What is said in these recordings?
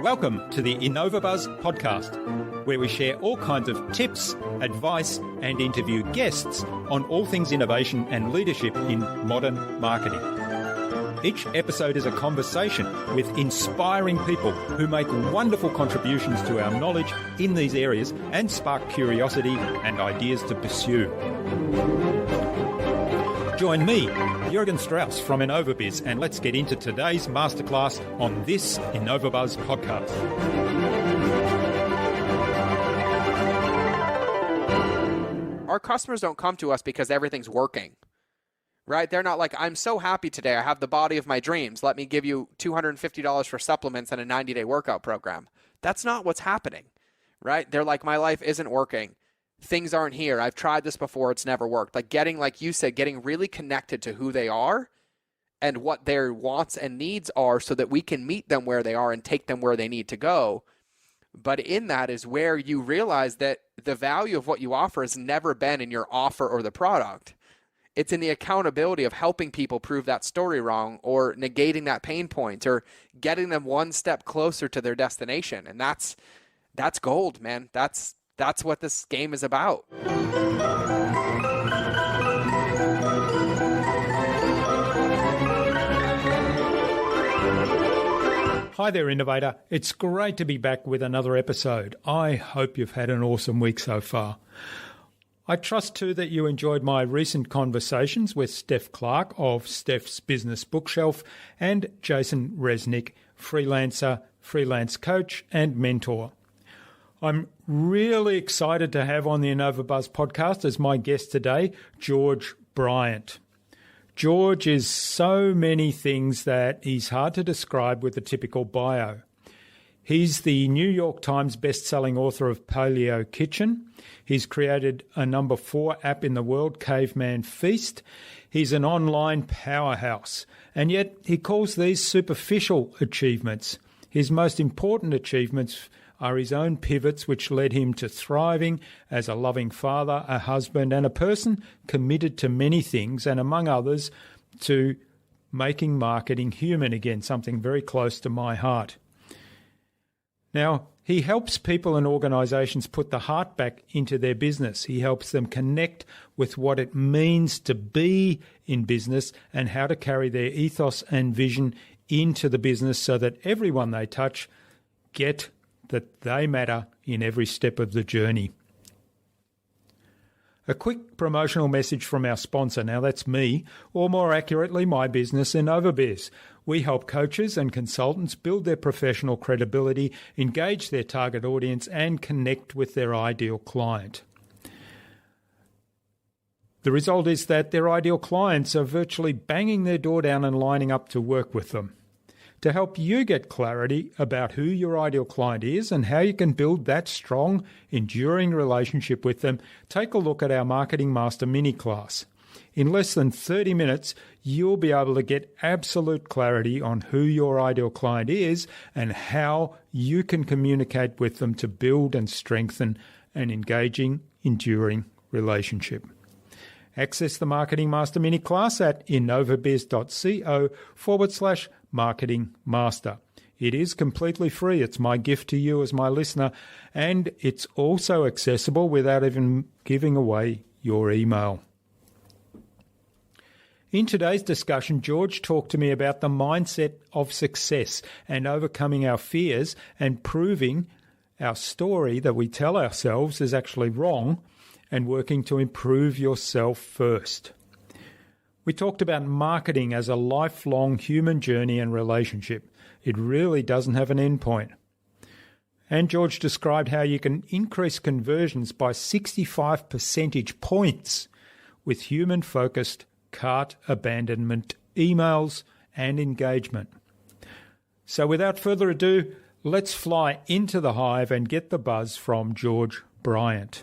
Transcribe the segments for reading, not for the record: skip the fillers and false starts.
Welcome to the InnovaBuzz podcast, where we share all kinds of tips, advice, and interview guests on all things innovation and leadership in modern marketing. Each episode is a conversation with inspiring people who make wonderful contributions to our knowledge in these areas and spark curiosity and ideas to pursue. Join me, Jürgen Strauss from InnovaBuzz, and let's get into today's masterclass on this InnovaBuzz podcast. Our customers don't come to us because everything's working, right? They're not like, I'm so happy today. I have the body of my dreams. Let me give you $250 for supplements and a 90-day workout program. That's not what's happening, right? They're like, my life isn't working. Things aren't here. I've tried this before. It's never worked. Like getting, like you said, getting really connected to who they are and what their wants and needs are so that we can meet them where they are and take them where they need to go. But in that is where you realize that the value of what you offer has never been in your offer or the product. It's in the accountability of helping people prove that story wrong or negating that pain point or getting them one step closer to their destination. And that's gold, man. That's what this game is about. Hi there, Innovator. It's great to be back with another episode. I hope you've had an awesome week so far. I trust too that you enjoyed my recent conversations with Steph Clark of Steph's Business Bookshelf and Jason Resnick, freelancer, freelance coach and mentor. I'm really excited to have on the InnovaBuzz podcast as my guest today, George Bryant. George is so many things that he's hard to describe with a typical bio. He's the New York Times best-selling author of Paleo Kitchen. He's created a number 4 app in the world, Caveman Feast. He's an online powerhouse, and yet he calls these superficial achievements. His most important achievements are his own pivots which led him to thriving as a loving father, a husband, and a person committed to many things, and among others, to making marketing human again, something very close to my heart. Now, he helps people and organisations put the heart back into their business. He helps them connect with what it means to be in business and how to carry their ethos and vision into the business so that everyone they touch get that they matter in every step of the journey. A quick promotional message from our sponsor. Now that's me, or more accurately, my business, InnovaBuzz. We help coaches and consultants build their professional credibility, engage their target audience, and connect with their ideal client. The result is that their ideal clients are virtually banging their door down and lining up to work with them. To help you get clarity about who your ideal client is and how you can build that strong, enduring relationship with them, take a look at our Marketing Master mini class. In less than 30 minutes, you'll be able to get absolute clarity on who your ideal client is and how you can communicate with them to build and strengthen an engaging, enduring relationship. Access the Marketing Master mini class at innovabiz.co/Marketing Master. It is completely free. It's my gift to you as my listener, and it's also accessible without even giving away your email. In today's discussion, George talked to me about the mindset of success and overcoming our fears and proving our story that we tell ourselves is actually wrong and working to improve yourself first. We talked about marketing as a lifelong human journey and relationship. It really doesn't have an end point. And George described how you can increase conversions by 65 percentage points with human-focused cart abandonment emails and engagement. So without further ado, let's fly into the hive and get the buzz from George Bryant.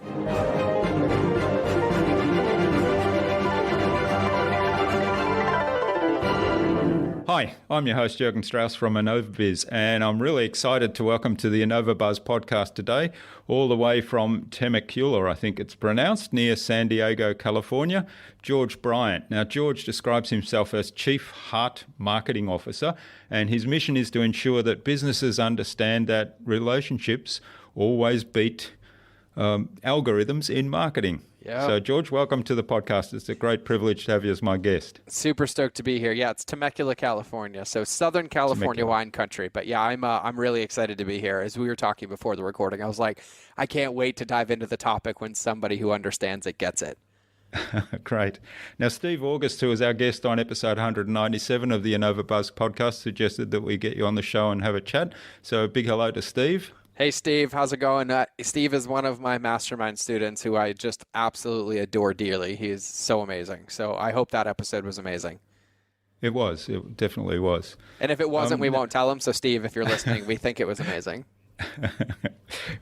Hi, Hi, I'm your host, Jürgen Strauss from InnovaBuzz, and I'm really excited to welcome to the InnovaBuzz podcast today, all the way from Temecula, I think it's pronounced, near San Diego, California, George Bryant. Now, George describes himself as Chief Heart Marketing Officer, and his mission is to ensure that businesses understand that relationships always beat algorithms in marketing. Yeah. So, George, welcome to the podcast. It's a great privilege to have you as my guest. Super stoked to be here. Yeah, it's Temecula, California, so Southern California wine country. But yeah, I'm really excited to be here. As we were talking before the recording, I was like, I can't wait to dive into the topic when somebody who understands it gets it. Great. Now, Steve August, who was our guest on episode 197 of the InnovaBuzz podcast, suggested that we get you on the show and have a chat. So, a big hello to Steve. Hey, Steve, how's it going? Steve is one of my mastermind students who I just absolutely adore dearly. He is so amazing. So I hope that episode was amazing. It was. It definitely was. And if it wasn't, we won't tell him. So, Steve, if you're listening, we think it was amazing.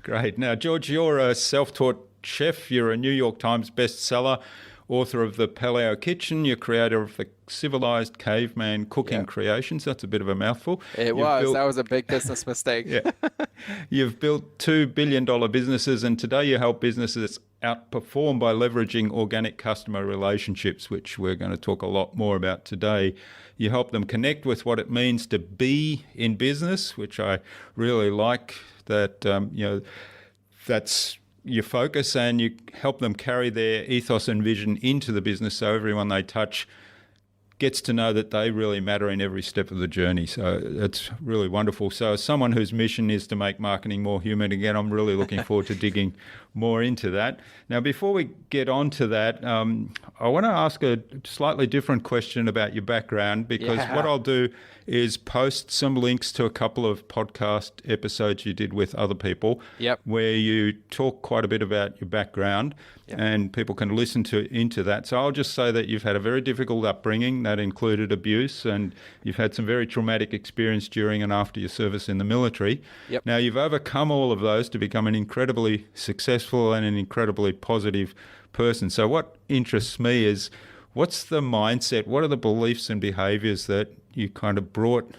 Great. Now, George, you're a self-taught chef. You're a New York Times bestseller, author of the Paleo Kitchen. You're creator of the Civilized Caveman Cooking Creations. That's a bit of a mouthful. That was a big business mistake. Yeah. You've built $2 billion businesses, and today you help businesses outperform by leveraging organic customer relationships, which we're going to talk a lot more about today. You help them connect with what it means to be in business, which I really like that, that's your focus, and you help them carry their ethos and vision into the business so everyone they touch gets to know that they really matter in every step of the journey. So it's really wonderful. So as someone whose mission is to make marketing more human again, I'm really looking forward to digging more into that. Now, before we get on to that, I want to ask a slightly different question about your background, because what I'll do is post some links to a couple of podcast episodes you did with other people where you talk quite a bit about your background and people can listen into that. So I'll just say that you've had a very difficult upbringing that included abuse, and you've had some very traumatic experience during and after your service in the military. Now, you've overcome all of those to become an incredibly successful and an incredibly positive person. So what interests me is, what's the mindset, what are the beliefs and behaviors that you kind of brought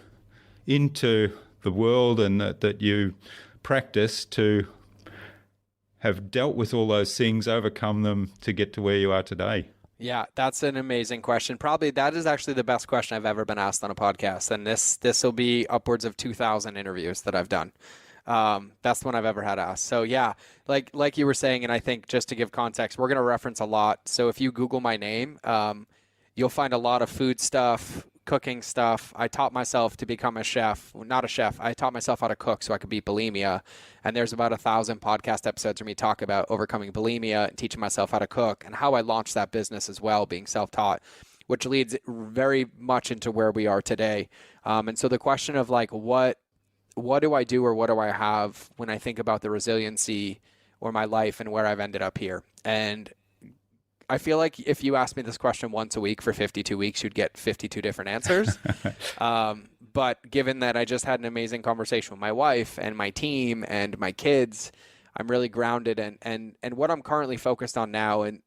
into the world and that you practice to have dealt with all those things, overcome them to get to where you are today? Yeah, that's an amazing question. Probably that is actually the best question I've ever been asked on a podcast. And this will be upwards of 2,000 interviews that I've done. Best one I've ever had asked. So yeah, like you were saying, and I think just to give context, we're going to reference a lot. So if you Google my name, you'll find a lot of food stuff, cooking stuff. I taught myself to become a chef. Well, not a chef. I taught myself how to cook so I could beat bulimia. And there's about 1,000 podcast episodes where me talk about overcoming bulimia and teaching myself how to cook and how I launched that business as well, being self-taught, which leads very much into where we are today. And so the question of like, what do I do or what do I have when I think about the resiliency or my life and where I've ended up here? And I feel like if you asked me this question once a week for 52 weeks, you'd get 52 different answers. But given that I just had an amazing conversation with my wife and my team and my kids, I'm really grounded. And what I'm currently focused on now, and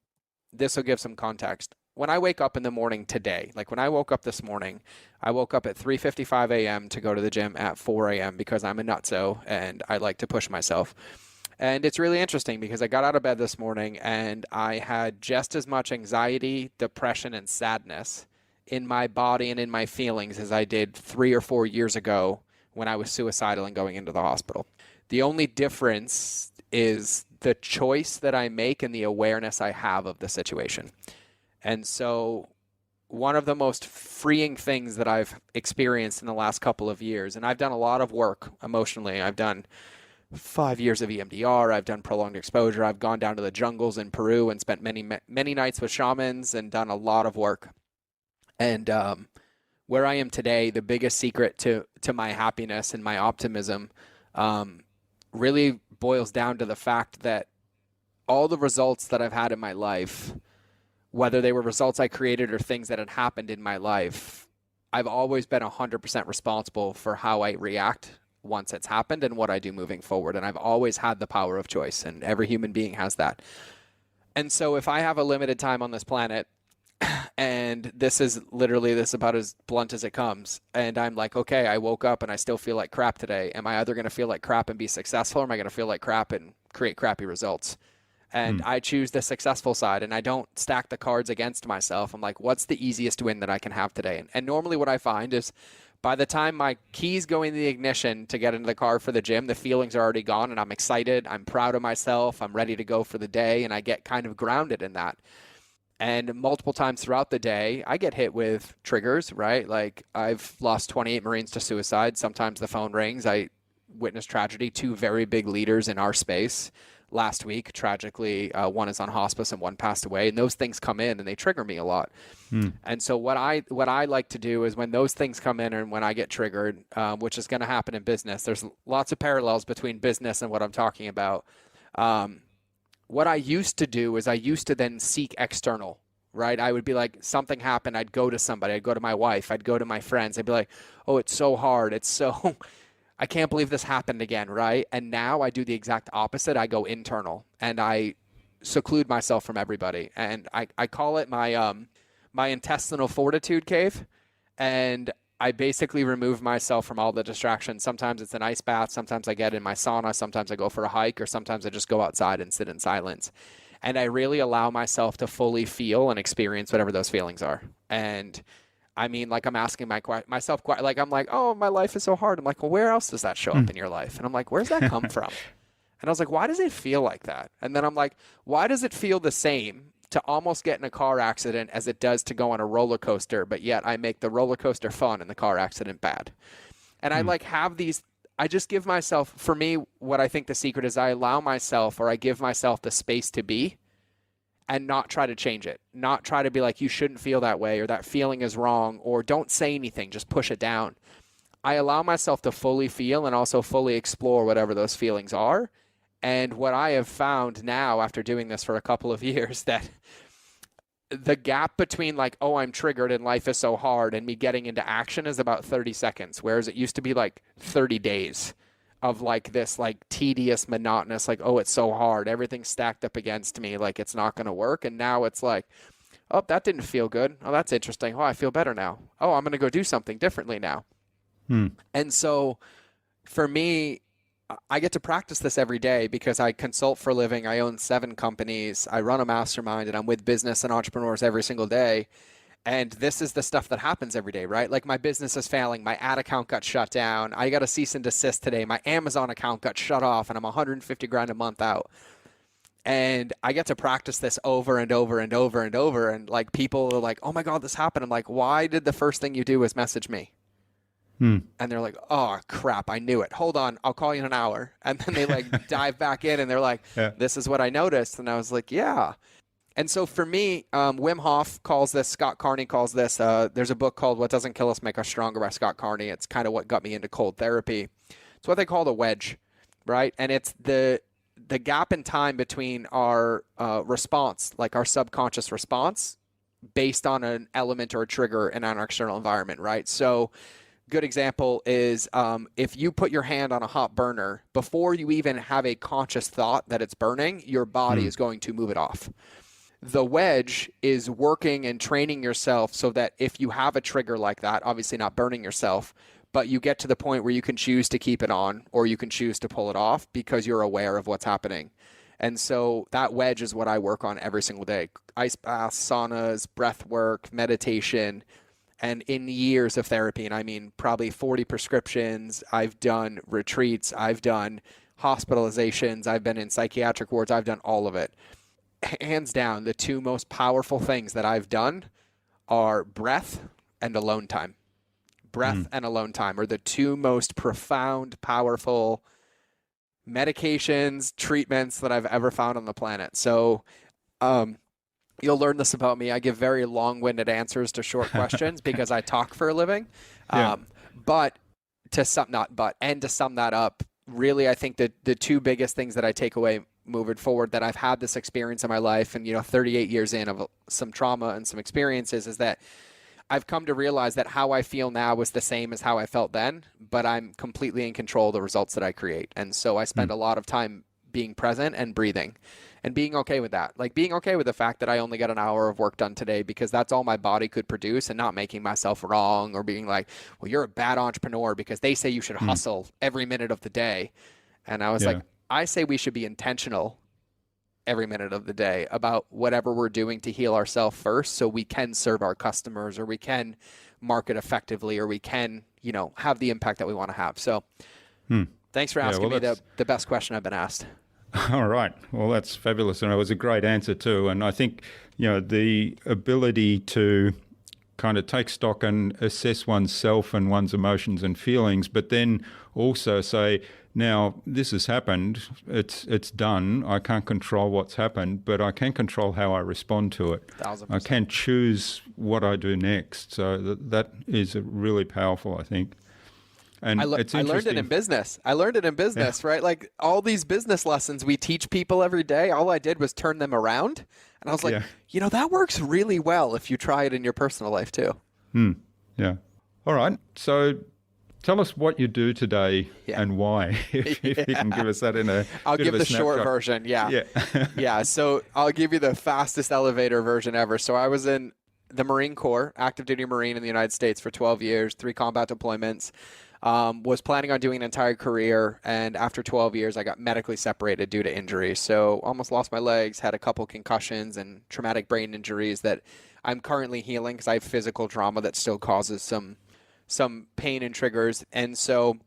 this will give some context. When I wake up in the morning today, like when I woke up this morning, I woke up at 3:55 a.m. to go to the gym at 4 a.m. because I'm a nutso and I like to push myself. And it's really interesting because I got out of bed this morning and I had just as much anxiety, depression, and sadness in my body and in my feelings as I did 3 or 4 years ago when I was suicidal and going into the hospital. The only difference is the choice that I make and the awareness I have of the situation. And so one of the most freeing things that I've experienced in the last couple of years, and I've done a lot of work emotionally. I've done 5 years of EMDR. I've done prolonged exposure. I've gone down to the jungles in Peru and spent many nights with shamans and done a lot of work. And where I am today, the biggest secret to my happiness and my optimism really boils down to the fact that all the results that I've had in my life, whether they were results I created or things that had happened in my life, I've always been 100% responsible for how I react once it's happened and what I do moving forward. And I've always had the power of choice, and every human being has that. And so if I have a limited time on this planet And this is about as blunt as it comes. And I'm like, okay, I woke up and I still feel like crap today. Am I either going to feel like crap and be successful, or am I going to feel like crap and create crappy results? And I choose the successful side, and I don't stack the cards against myself. I'm like, what's the easiest win that I can have today? And normally what I find is by the time my keys go in the ignition to get into the car for the gym, the feelings are already gone, and I'm excited. I'm proud of myself. I'm ready to go for the day, and I get kind of grounded in that. And multiple times throughout the day, I get hit with triggers, right? Like I've lost 28 Marines to suicide. Sometimes the phone rings. I witnessed tragedy. 2 very big leaders in our space last week. Tragically, one is on hospice and one passed away. And those things come in and they trigger me a lot. And so what I like to do is when those things come in and when I get triggered, which is going to happen in business, there's lots of parallels between business and what I'm talking about. What I used to do is I used to then seek external, right? I would be like, something happened. I'd go to somebody. I'd go to my wife. I'd go to my friends. I'd be like, oh, it's so hard. I can't believe this happened again, right? And now I do the exact opposite. I go internal and I seclude myself from everybody. And I call it my intestinal fortitude cave. And I basically remove myself from all the distractions. Sometimes it's an ice bath. Sometimes I get in my sauna. Sometimes I go for a hike, or sometimes I just go outside and sit in silence. And I really allow myself to fully feel and experience whatever those feelings are. And I mean, like I'm asking myself, like I'm like, oh, my life is so hard. I'm like, well, where else does that show up in your life? And I'm like, where's that come from? And I was like, why does it feel like that? And then I'm like, why does it feel the same to almost get in a car accident as it does to go on a roller coaster, but yet I make the roller coaster fun and the car accident bad? And I like have these, I just give myself, for me, what I think the secret is I allow myself, or I give myself the space to be and not try to change it. Not try to be like, you shouldn't feel that way, or that feeling is wrong, or don't say anything, just push it down. I allow myself to fully feel and also fully explore whatever those feelings are. And what I have found now after doing this for a couple of years, that the gap between like, oh, I'm triggered and life is so hard, and me getting into action is about 30 seconds, whereas it used to be like 30 days of like this like tedious, monotonous, like, oh, it's so hard. Everything's stacked up against me. Like it's not going to work. And now it's like, oh, that didn't feel good. Oh, that's interesting. Oh, I feel better now. Oh, I'm going to go do something differently now. And so for me, I get to practice this every day because I consult for a living. I own 7 companies. I run a mastermind, and I'm with business and entrepreneurs every single day. And this is the stuff that happens every day, right? Like my business is failing. My ad account got shut down. I got a cease and desist today. My Amazon account got shut off, and I'm 150 grand a month out. And I get to practice this over and over and over and over. And like people are like, oh my God, this happened. I'm like, why did the first thing you do was message me? And they're like, oh, crap, I knew it. Hold on, I'll call you in an hour. And then they like dive back in and they're like, this is what I noticed. And I was like, yeah. And so for me, Wim Hof calls this, Scott Carney calls this, there's a book called What Doesn't Kill Us Make Us Stronger by Scott Carney. It's kind of what got me into cold therapy. It's what they call the wedge, right? And it's the gap in time between our response, like our subconscious response, based on an element or a trigger in our external environment, right? So good example is if you put your hand on a hot burner, before you even have a conscious thought that it's burning, your body is going to move it off. The wedge is working and training yourself so that if you have a trigger like that, obviously not burning yourself, but you get to the point where you can choose to keep it on or you can choose to pull it off because you're aware of what's happening. And so that wedge is what I work on every single day. Ice baths, saunas, breath work, meditation, and in years of therapy, and I mean probably 40 prescriptions, I've done retreats, I've done hospitalizations, I've been in psychiatric wards, I've done all of it. Hands down, the 2 most powerful things that I've done are breath and alone time. Breath and alone time are the 2 most profound, powerful medications, treatments that I've ever found on the planet. So, you'll learn this about me. I give very long-winded answers to short questions because I talk for a living. But to sum that up, really, I think that the 2 biggest things that I take away moving forward, that I've had this experience in my life and, 38 years in of some trauma and some experiences, is that I've come to realize that how I feel now is the same as how I felt then, but I'm completely in control of the results that I create. And so I spend a lot of time being present and breathing and being okay with that. Like being okay with the fact that I only got an hour of work done today because that's all my body could produce, and not making myself wrong or being like, well, you're a bad entrepreneur because they say you should hustle every minute of the day. And I was like, I say we should be intentional every minute of the day about whatever we're doing to heal ourselves first, so we can serve our customers, or we can market effectively, or we can, have the impact that we want to have. So thanks for asking me the best question I've been asked. All right. Well, that's fabulous. And it was a great answer too. And I think, the ability to kind of take stock and assess oneself and one's emotions and feelings, but then also say, now this has happened, it's done. I can't control what's happened, but I can control how I respond to it. 1000%. I can choose what I do next. So that is really powerful, I think. And I learned it in business. Right? Like all these business lessons we teach people every day, all I did was turn them around. And I was like, that works really well if you try it in your personal life too. Yeah. All right. So tell us what you do today and why, if you can give us that in a I'll bit give of a the short version. Yeah. So I'll give you the fastest elevator version ever. So I was in the Marine Corps, active duty Marine in the United States for 12 years, 3 combat deployments. Was planning on doing an entire career, and after 12 years, I got medically separated due to injury. So almost lost my legs, had a couple concussions and traumatic brain injuries that I'm currently healing because I have physical trauma that still causes some pain and triggers. And so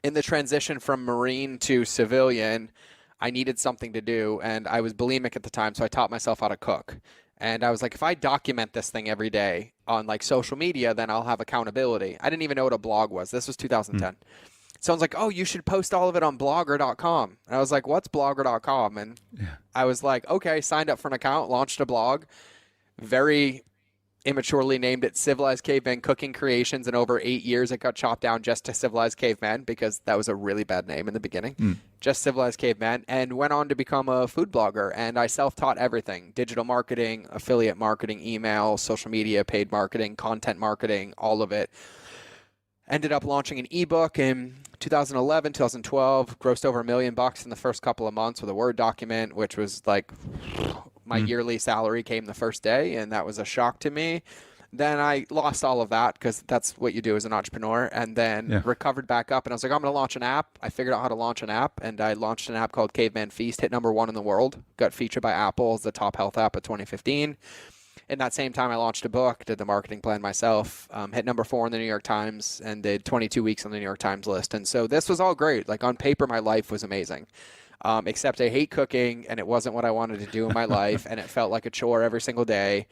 in the transition from Marine to civilian, I needed something to do, and I was bulimic at the time, so I taught myself how to cook. And I was like, if I document this thing every day on like social media, then I'll have accountability. I didn't even know what a blog was. This was 2010. Someone's like, oh, you should post all of it on blogger.com. And I was like, what's blogger.com? And I was like, okay, signed up for an account, launched a blog, very immaturely named it Civilized Caveman Cooking Creations. And over 8 years, it got chopped down just to Civilized Caveman because that was a really bad name in the beginning. Just Civilized Caveman, and went on to become a food blogger. And I self-taught everything: digital marketing, affiliate marketing, email, social media, paid marketing, content marketing, all of it. Ended up launching an ebook in 2011, 2012, grossed over $1 million in the first couple of months with a Word document, which was like my yearly salary came the first day, and that was a shock to me. Then I lost all of that because that's what you do as an entrepreneur, and then recovered back up. And I was like, I'm going to launch an app. I figured out how to launch an app, and I launched an app called Caveman Feast, hit #1 in the world, got featured by Apple as the top health app of 2015. In that same time, I launched a book, did the marketing plan myself, hit #4 in the New York Times, and did 22 weeks on the New York Times list. And so this was all great. Like on paper, my life was amazing. Except I hate cooking, and it wasn't what I wanted to do in my life, and it felt like a chore every single day.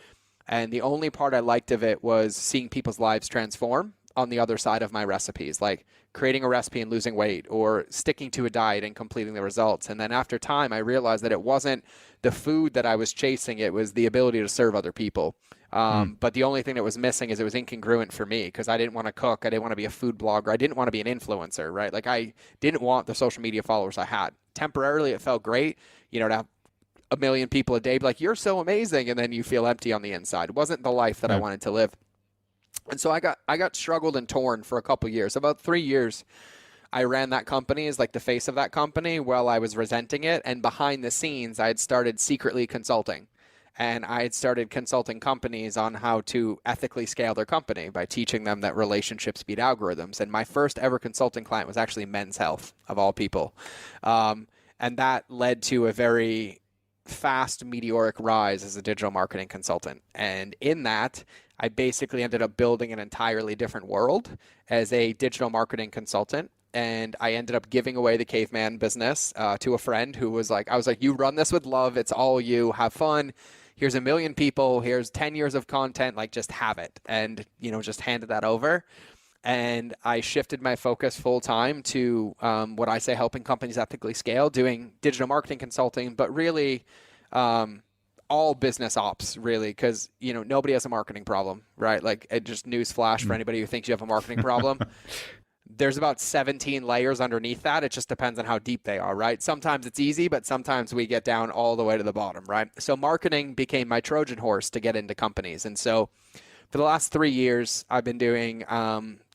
And the only part I liked of it was seeing people's lives transform on the other side of my recipes, like creating a recipe and losing weight, or sticking to a diet and completing the results. And then after time, I realized that it wasn't the food that I was chasing, it was the ability to serve other people. But the only thing that was missing is it was incongruent for me because I didn't want to cook. I didn't want to be a food blogger. I didn't want to be an influencer, right? Like I didn't want the social media followers I had. Temporarily, it felt great, to have 1 million people a day be like, you're so amazing. And then you feel empty on the inside. It wasn't the life that I wanted to live. And so I got struggled and torn for a couple of years. About 3 years, I ran that company as like the face of that company while I was resenting it. And behind the scenes, I had started secretly consulting. And I had started consulting companies on how to ethically scale their company by teaching them that relationships beat algorithms. And my first ever consulting client was actually Men's Health, of all people. And that led to a very fast, meteoric rise as a digital marketing consultant. And in that, I basically ended up building an entirely different world as a digital marketing consultant. And I ended up giving away the Caveman business to a friend who was like, I was like, you run this with love. It's all you. Have fun. Here's 1 million people. Here's 10 years of content. Like, just have it. And, just handed that over. And I shifted my focus full time to what I say, helping companies ethically scale, doing digital marketing consulting, but really all business ops, really, because, nobody has a marketing problem, right? Like, it just newsflash for anybody who thinks you have a marketing problem. There's about 17 layers underneath that. It just depends on how deep they are, right? Sometimes it's easy, but sometimes we get down all the way to the bottom, right? So marketing became my Trojan horse to get into companies. And so for the last 3 years, I've been doing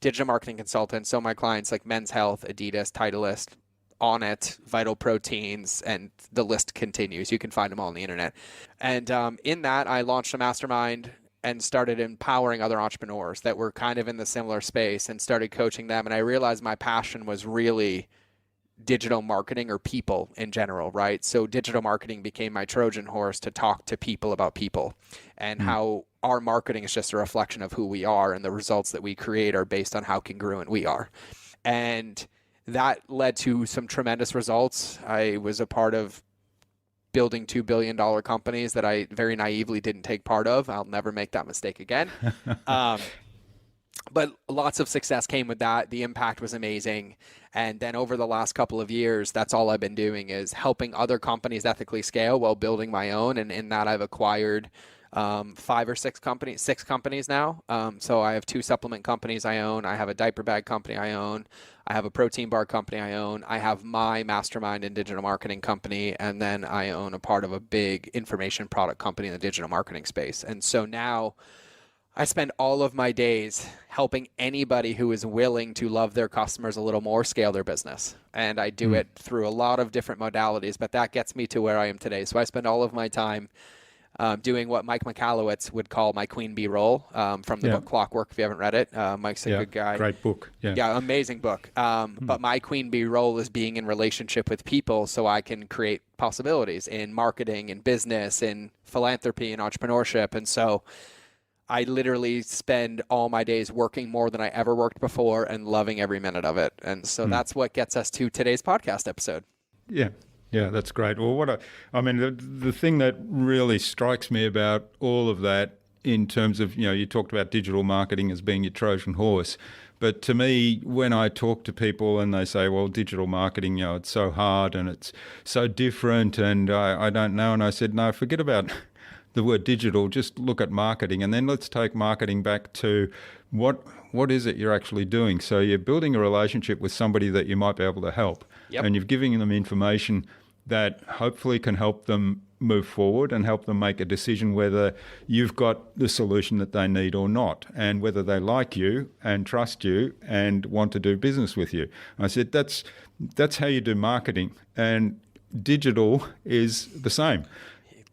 digital marketing consultants. So my clients like Men's Health, Adidas, Titleist, Onnit, Vital Proteins, and the list continues. You can find them all on the internet. And in that, I launched a mastermind and started empowering other entrepreneurs that were kind of in the similar space and started coaching them. And I realized my passion was really digital marketing, or people in general, right? So digital marketing became my Trojan horse to talk to people about people, and how our marketing is just a reflection of who we are, and the results that we create are based on how congruent we are. And that led to some tremendous results. I was a part of building $2 billion companies that I very naively didn't take part of. I'll never make that mistake again. But lots of success came with that. The impact was amazing. And then over the last couple of years, that's all I've been doing, is helping other companies ethically scale while building my own. And in that, I've acquired 5 or 6 companies, 6 companies now. So I have 2 supplement companies I own. I have a diaper bag company I own. I have a protein bar company I own. I have my mastermind and digital marketing company. And then I own a part of a big information product company in the digital marketing space. And so now I spend all of my days helping anybody who is willing to love their customers a little more scale their business. And I do it through a lot of different modalities, but that gets me to where I am today. So I spend all of my time doing what Mike Michalowicz would call my queen bee role, from the book Clockwork, if you haven't read it. Mike's a good guy. Great book. Yeah, amazing book. But my queen bee role is being in relationship with people so I can create possibilities in marketing, in business, in philanthropy, and entrepreneurship. And so I literally spend all my days working more than I ever worked before and loving every minute of it. And so that's what gets us to today's podcast episode. Yeah, that's great. Well, the thing that really strikes me about all of that, in terms of, you talked about digital marketing as being your Trojan horse. But to me, when I talk to people and they say, well, digital marketing, it's so hard and it's so different and I don't know. And I said, no, forget about the word digital, just look at marketing, and then let's take marketing back to what is it you're actually doing. So you're building a relationship with somebody that you might be able to help, and you're giving them information that hopefully can help them move forward and help them make a decision whether you've got the solution that they need or not, and whether they like you and trust you and want to do business with you. I said, that's how you do marketing, and digital is the same.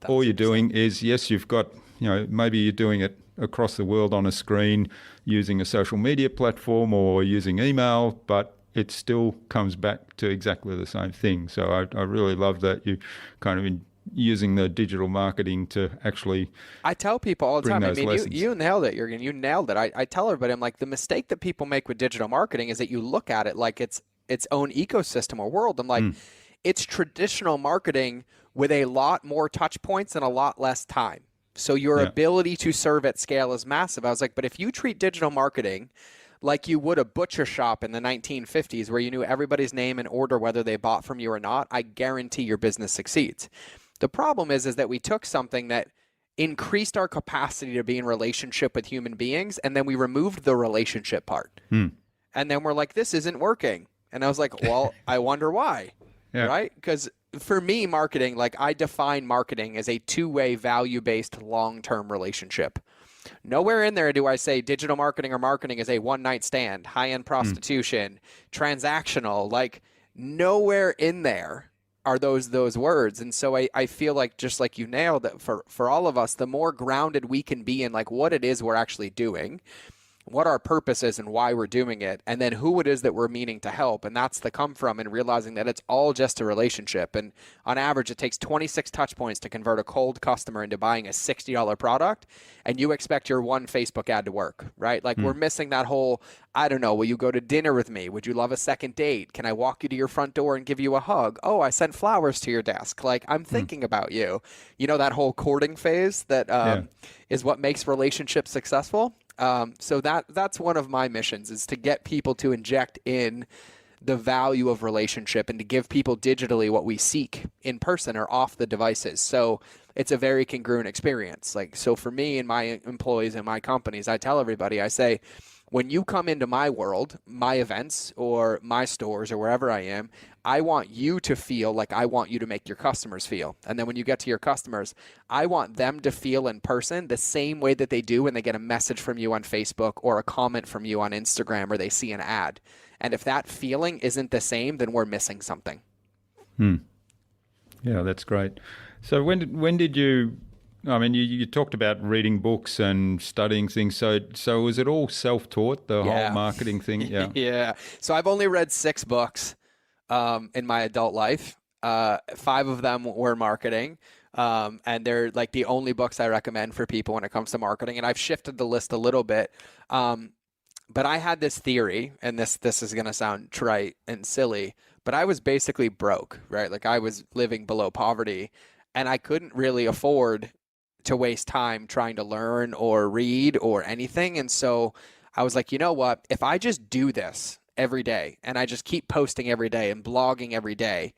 All you're doing is, yes, you've got, maybe you're doing it across the world on a screen using a social media platform or using email, but it still comes back to exactly the same thing. So I really love that you kind of using the digital marketing to actually I tell people all the time, lessons. you nailed it, Jürgen. You nailed it. I tell everybody, I'm like, the mistake that people make with digital marketing is that you look at it like it's its own ecosystem or world. I'm like, it's traditional marketing with a lot more touch points and a lot less time. So your ability to serve at scale is massive. I was like, but if you treat digital marketing like you would a butcher shop in the 1950s, where you knew everybody's name and order whether they bought from you or not, I guarantee your business succeeds. The problem is that we took something that increased our capacity to be in relationship with human beings, and then we removed the relationship part. And then we're like, this isn't working. And I was like, well, I wonder why, right? Because for me, marketing, like I define marketing as a two-way value-based long-term relationship. Nowhere in there do I say digital marketing or marketing is a one-night stand, high-end prostitution, transactional. Like nowhere in there are those words. And so I feel like, just like you nailed it, for all of us, the more grounded we can be in like what it is we're actually doing, what our purpose is and why we're doing it, and then who it is that we're meaning to help. And that's the come from, and realizing that it's all just a relationship. And on average, it takes 26 touch points to convert a cold customer into buying a $60 product. And you expect your one Facebook ad to work, right? Like we're missing that whole, I don't know, will you go to dinner with me? Would you love a second date? Can I walk you to your front door and give you a hug? Oh, I sent flowers to your desk. Like I'm thinking about you. You know, that whole courting phase that is what makes relationships successful. So that's one of my missions, is to get people to inject in the value of relationship and to give people digitally what we seek in person or off the devices. So it's a very congruent experience. Like, so for me and my employees and my companies, I tell everybody, I say, When you come into my world, my events or my stores or wherever I am, I want you to feel like I want you to make your customers feel. And then when you get to your customers, I want them to feel in person the same way that they do when they get a message from you on Facebook or a comment from you on Instagram or they see an ad. And if that feeling isn't the same, then we're missing something. Yeah, that's great. So when did you, I mean, you talked about reading books and studying things. So was it all self-taught, the whole marketing thing? Yeah. Yeah. So I've only read 6 books in my adult life. 5 of them were marketing. And they're like the only books I recommend for people when it comes to marketing. And I've shifted the list a little bit. But I had this theory, and this is going to sound trite and silly, but I was basically broke, right? Like I was living below poverty, and I couldn't really afford to waste time trying to learn or read or anything. And so I was like, you know what? If I just do this every day and I just keep posting every day and blogging every day,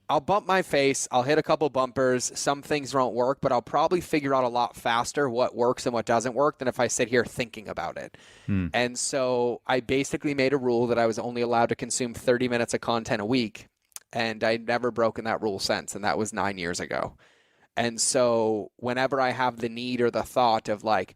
I'll bump my face, I'll hit a couple bumpers, some things won't work, but I'll probably figure out a lot faster what works and what doesn't work than if I sit here thinking about it. And so I basically made a rule that I was only allowed to consume 30 minutes of content a week, and I'd never broken that rule since, and that was 9 years ago. And so whenever I have the need or the thought of like,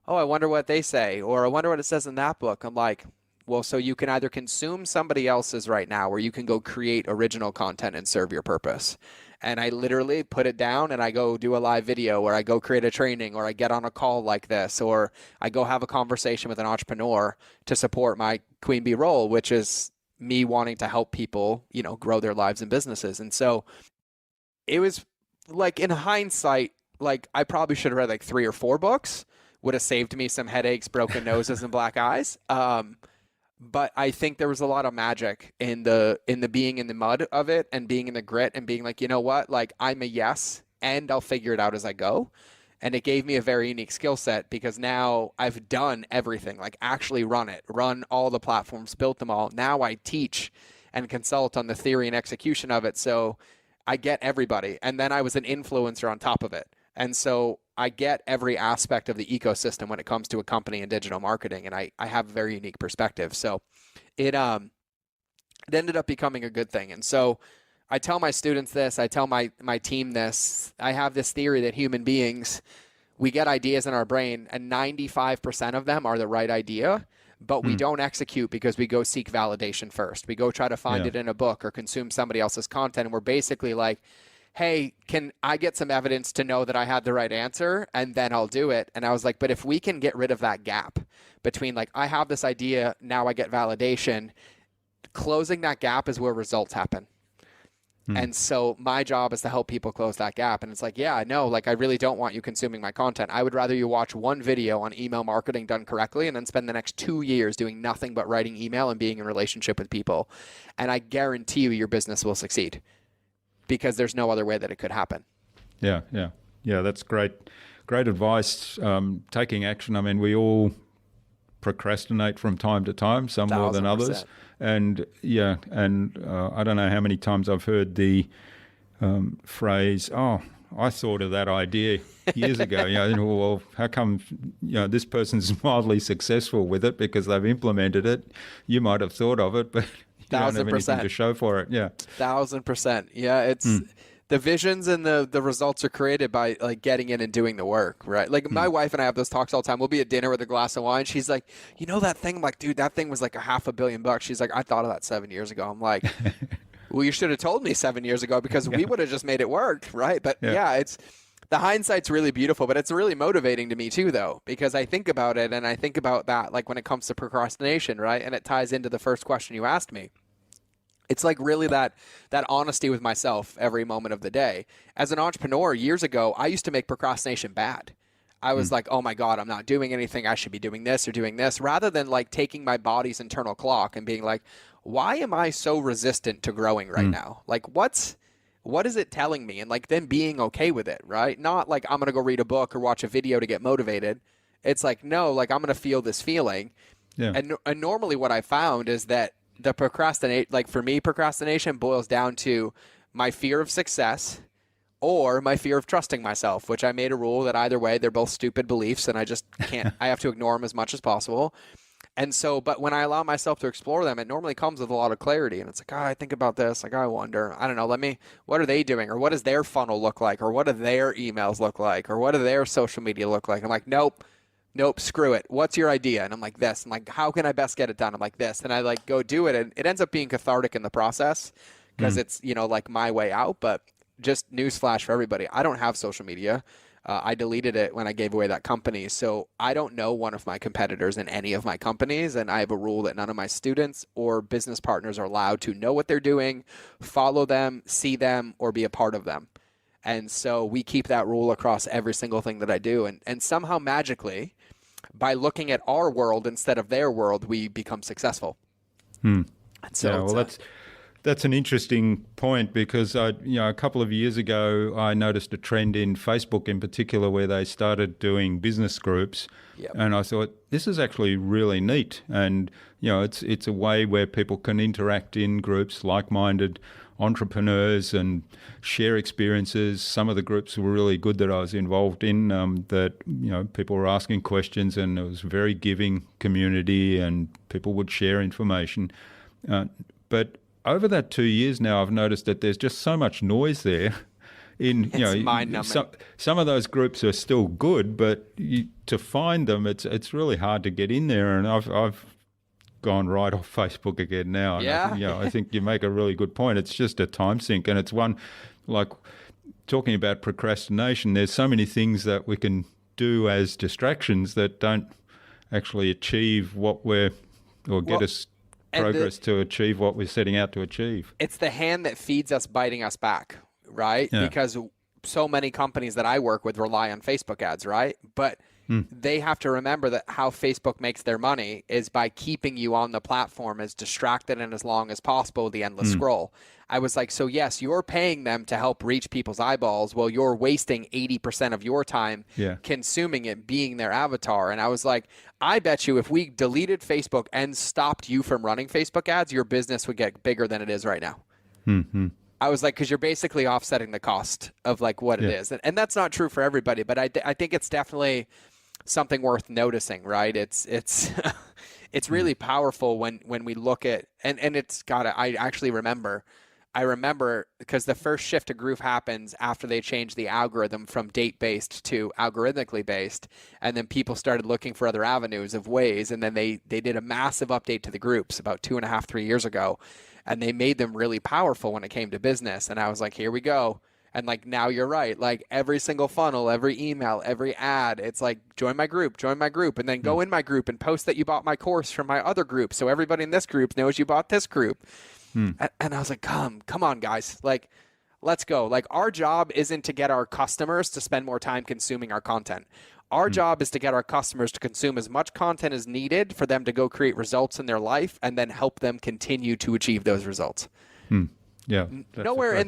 oh, I wonder what they say, or I wonder what it says in that book, I'm like, well, so you can either consume somebody else's right now, or you can go create original content and serve your purpose. And I literally put it down and I go do a live video, or I go create a training, or I get on a call like this, or I go have a conversation with an entrepreneur to support my Queen Bee role, which is me wanting to help people, you know, grow their lives and businesses. And so it was like, in hindsight, like I probably should have read like 3 or 4 books, would have saved me some headaches, broken noses, and black eyes. But I think there was a lot of magic in the being in the mud of it, and being in the grit, and being like, you know what, like I'm a yes, and I'll figure it out as I go. And it gave me a very unique skill set, because now I've done everything, like actually run all the platforms, built them all. Now I teach and consult on the theory and execution of it. So I get everybody. And then I was an influencer on top of it. And so I get every aspect of the ecosystem when it comes to a company and digital marketing. And I have a very unique perspective. So it ended up becoming a good thing. And so I tell my students this, I tell my team this. I have this theory that human beings, we get ideas in our brain, and 95% of them are the right idea, but we don't execute because we go seek validation first. We go try to find it in a book or consume somebody else's content. And we're basically like, hey, can I get some evidence to know that I had the right answer, and then I'll do it? And I was like, but if we can get rid of that gap between like, I have this idea, now I get validation, closing that gap is where results happen. And so my job is to help people close that gap. And it's like, yeah, no, like I really don't want you consuming my content. I would rather you watch one video on email marketing done correctly and then spend the next 2 years doing nothing but writing email and being in relationship with people. And I guarantee you your business will succeed, because there's no other way that it could happen. Yeah. That's great advice. Taking action. I mean, we all procrastinate from time to time, some more than others. And I don't know how many times I've heard the phrase, "Oh, I thought of that idea years ago." Well, how come this person's mildly successful with it because they've implemented it? You might have thought of it, but you don't have anything to show for it. 1,000%. Yeah, it's the visions and the results are created by like getting in and doing the work, right? Like my wife and I have those talks all the time. We'll be at dinner with a glass of wine. She's like, you know that thing? I'm like, dude, that thing was like $500 million. She's like, I thought of that 7 years ago. I'm like, well, you should have told me 7 years ago, because we would have just made it work, right? But it's the hindsight's really beautiful, but it's really motivating to me too, though, because I think about it and I think about that like when it comes to procrastination, right? And it ties into the first question you asked me. It's like really that honesty with myself every moment of the day. As an entrepreneur years ago, I used to make procrastination bad. I was like, oh my God, I'm not doing anything. I should be doing this or doing this, rather than like taking my body's internal clock and being like, why am I so resistant to growing right now? Like what is it telling me? And like then being okay with it, right? Not like I'm going to go read a book or watch a video to get motivated. It's like, no, like I'm going to feel this feeling. Yeah. And normally what I found is that for me, procrastination boils down to my fear of success or my fear of trusting myself, which I made a rule that either way, they're both stupid beliefs and I just can't, I have to ignore them as much as possible. And so, but when I allow myself to explore them, it normally comes with a lot of clarity. And it's like, oh, I think about this. Like, I wonder, I don't know, what are they doing? Or what does their funnel look like? Or what do their emails look like? Or what do their social media look like? I'm like, nope, screw it. What's your idea? And I'm like, this. I'm like, how can I best get it done? I'm like, this. And I like go do it. And it ends up being cathartic in the process because it's, like my way out. But just newsflash for everybody, I don't have social media. I deleted it when I gave away that company. So I don't know one of my competitors in any of my companies. And I have a rule that none of my students or business partners are allowed to know what they're doing, follow them, see them, or be a part of them. And so we keep that rule across every single thing that I do. And somehow magically, by looking at our world instead of their world, we become successful. And so that's an interesting point because a couple of years ago, I noticed a trend in Facebook in particular where they started doing business groups. Yep. And I thought, this is actually really neat. And, it's a way where people can interact in groups, like-minded entrepreneurs, and share experiences. Some of the groups were really good that I was involved in, that, people were asking questions, and it was a very giving community and people would share information. But over that 2 years now, I've noticed that there's just so much noise there. It's mind-numbing. Some of those groups are still good, but to find them, it's really hard to get in there. And I've gone right off Facebook again now. And I think you make a really good point. It's just a time sink, and it's one like talking about procrastination. There's so many things that we can do as distractions that don't actually achieve get us progress to achieve what we're setting out to achieve. It's the hand that feeds us biting us back, right? Yeah. Because so many companies that I work with rely on Facebook ads, right? But they have to remember that how Facebook makes their money is by keeping you on the platform as distracted and as long as possible with the endless scroll. I was like, so yes, you're paying them to help reach people's eyeballs while you're wasting 80% of your time consuming it, being their avatar. And I was like, I bet you if we deleted Facebook and stopped you from running Facebook ads, your business would get bigger than it is right now. I was like, because you're basically offsetting the cost of like what it is. And that's not true for everybody, but I think it's definitely something worth noticing, right? It's it's really powerful when we look at, and it's I actually remember because the first shift to Groove happens after they changed the algorithm from date-based to algorithmically based, and then people started looking for other avenues of ways, and then they did a massive update to the groups about 2.5, 3 years ago, and they made them really powerful when it came to business. And I was like, here we go. And like, now you're right. Like every single funnel, every email, every ad, it's like, join my group, and then go in my group and post that you bought my course from my other group. So everybody in this group knows you bought this group. And I was like, come on, guys, like, let's go. Like, our job isn't to get our customers to spend more time consuming our content. Our job is to get our customers to consume as much content as needed for them to go create results in their life and then help them continue to achieve those results. Yeah. Nowhere in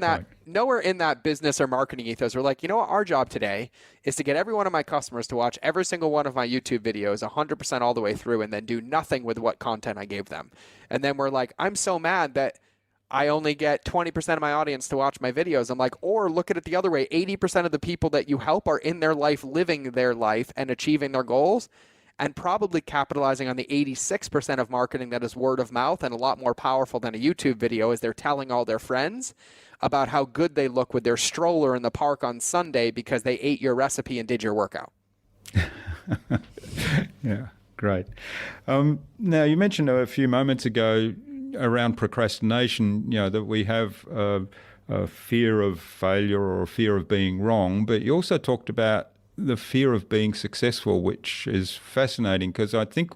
that business or marketing ethos, we're like, you know what, our job today is to get every one of my customers to watch every single one of my YouTube videos 100% all the way through and then do nothing with what content I gave them. And then we're like, I'm so mad that I only get 20% of my audience to watch my videos. I'm like, or look at it the other way. 80% of the people that you help are in their life, living their life and achieving their goals, and probably capitalizing on the 86% of marketing that is word of mouth and a lot more powerful than a YouTube video as they're telling all their friends about how good they look with their stroller in the park on Sunday because they ate your recipe and did your workout. Yeah, great. Now, you mentioned a few moments ago around procrastination, that we have a fear of failure or a fear of being wrong, but you also talked about the fear of being successful, which is fascinating because I think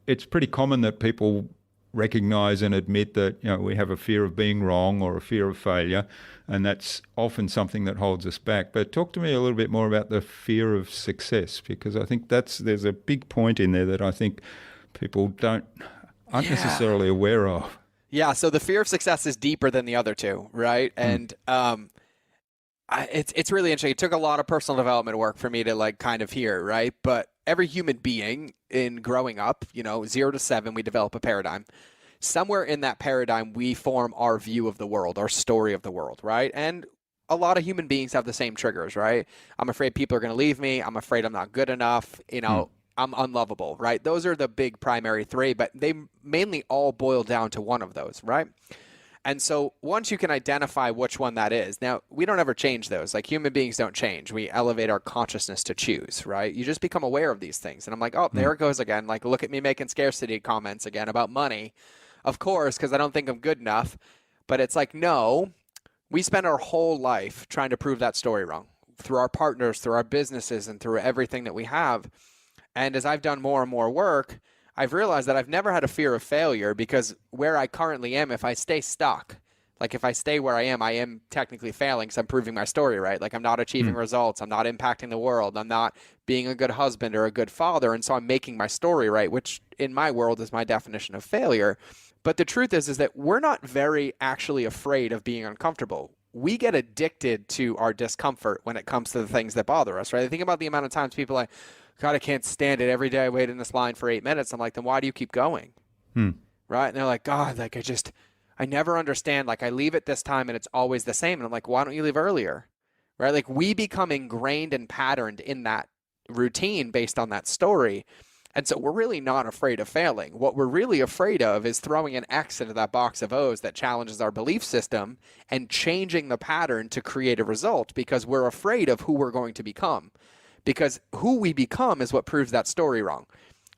it's pretty common that people recognize and admit that we have a fear of being wrong or a fear of failure, and that's often something that holds us back. But talk to me a little bit more about the fear of success, because I think there's a big point in there that I think people aren't necessarily aware of. Yeah, so the fear of success is deeper than the other two, right? And it's really interesting. It took a lot of personal development work for me to like kind of hear, right? But every human being in growing up, 0 to 7, we develop a paradigm. Somewhere in that paradigm, we form our view of the world, our story of the world, right? And a lot of human beings have the same triggers, right? I'm afraid people are going to leave me. I'm afraid I'm not good enough. I'm unlovable, right? Those are the big primary three, but they mainly all boil down to one of those, right? And so once you can identify which one that is, now we don't ever change those. Like human beings don't change. We elevate our consciousness to choose, right? You just become aware of these things. And I'm like, oh, there it goes again. Like, look at me making scarcity comments again about money. Of course, because I don't think I'm good enough. But it's like, no, we spend our whole life trying to prove that story wrong through our partners, through our businesses, and through everything that we have. And as I've done more and more work, I've realized that I've never had a fear of failure, because where I currently am, if I stay stuck, like if I stay where I am technically failing because I'm proving my story right. Like I'm not achieving results. I'm not impacting the world. I'm not being a good husband or a good father. And so I'm making my story right, which in my world is my definition of failure. But the truth is that we're not very actually afraid of being uncomfortable. We get addicted to our discomfort when it comes to the things that bother us, right? I think about the amount of times people are like, God, I can't stand it. Every day I wait in this line for 8 minutes. I'm like, then why do you keep going? Right? And they're like, God, like I never understand. Like I leave at this time and it's always the same. And I'm like, why don't you leave earlier? Right? Like we become ingrained and patterned in that routine based on that story. And so we're really not afraid of failing. What we're really afraid of is throwing an X into that box of O's that challenges our belief system and changing the pattern to create a result, because we're afraid of who we're going to become. Because who we become is what proves that story wrong,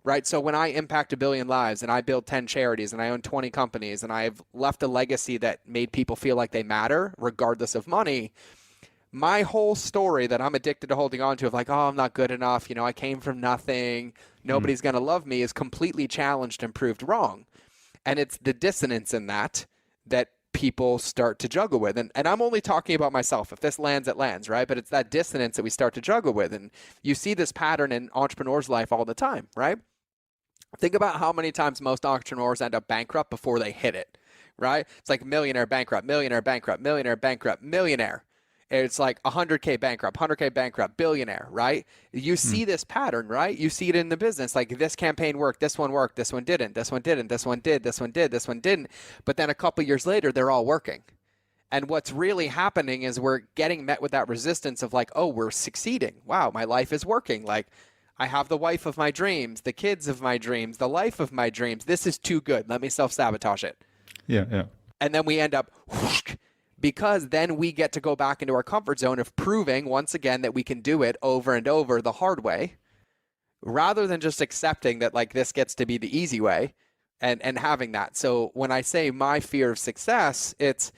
right? So when I impact 1 billion lives and I build 10 charities and I own 20 companies and I've left a legacy that made people feel like they matter regardless of money, my whole story that I'm addicted to holding on to of like, oh, I'm not good enough, I came from nothing, nobody's going to love me, is completely challenged and proved wrong. And it's the dissonance in that people start to juggle with. And I'm only talking about myself. If this lands, it lands, right? But it's that dissonance that we start to juggle with. And you see this pattern in entrepreneurs' life all the time, right? Think about how many times most entrepreneurs end up bankrupt before they hit it, right? It's like millionaire bankrupt, millionaire bankrupt, millionaire bankrupt, millionaire. It's like 100K bankrupt, 100K bankrupt, billionaire, right? You see this pattern, right? You see it in the business. Like this campaign worked, this one didn't, this one didn't, this one did, this one did, this one didn't. But then a couple years later, they're all working. And what's really happening is we're getting met with that resistance of like, oh, we're succeeding. Wow, my life is working. Like I have the wife of my dreams, the kids of my dreams, the life of my dreams. This is too good. Let me self-sabotage it. Yeah. And then we end up whoosh, because then we get to go back into our comfort zone of proving once again that we can do it over and over the hard way, rather than just accepting that like this gets to be the easy way and having that. So when I say my fear of success, it's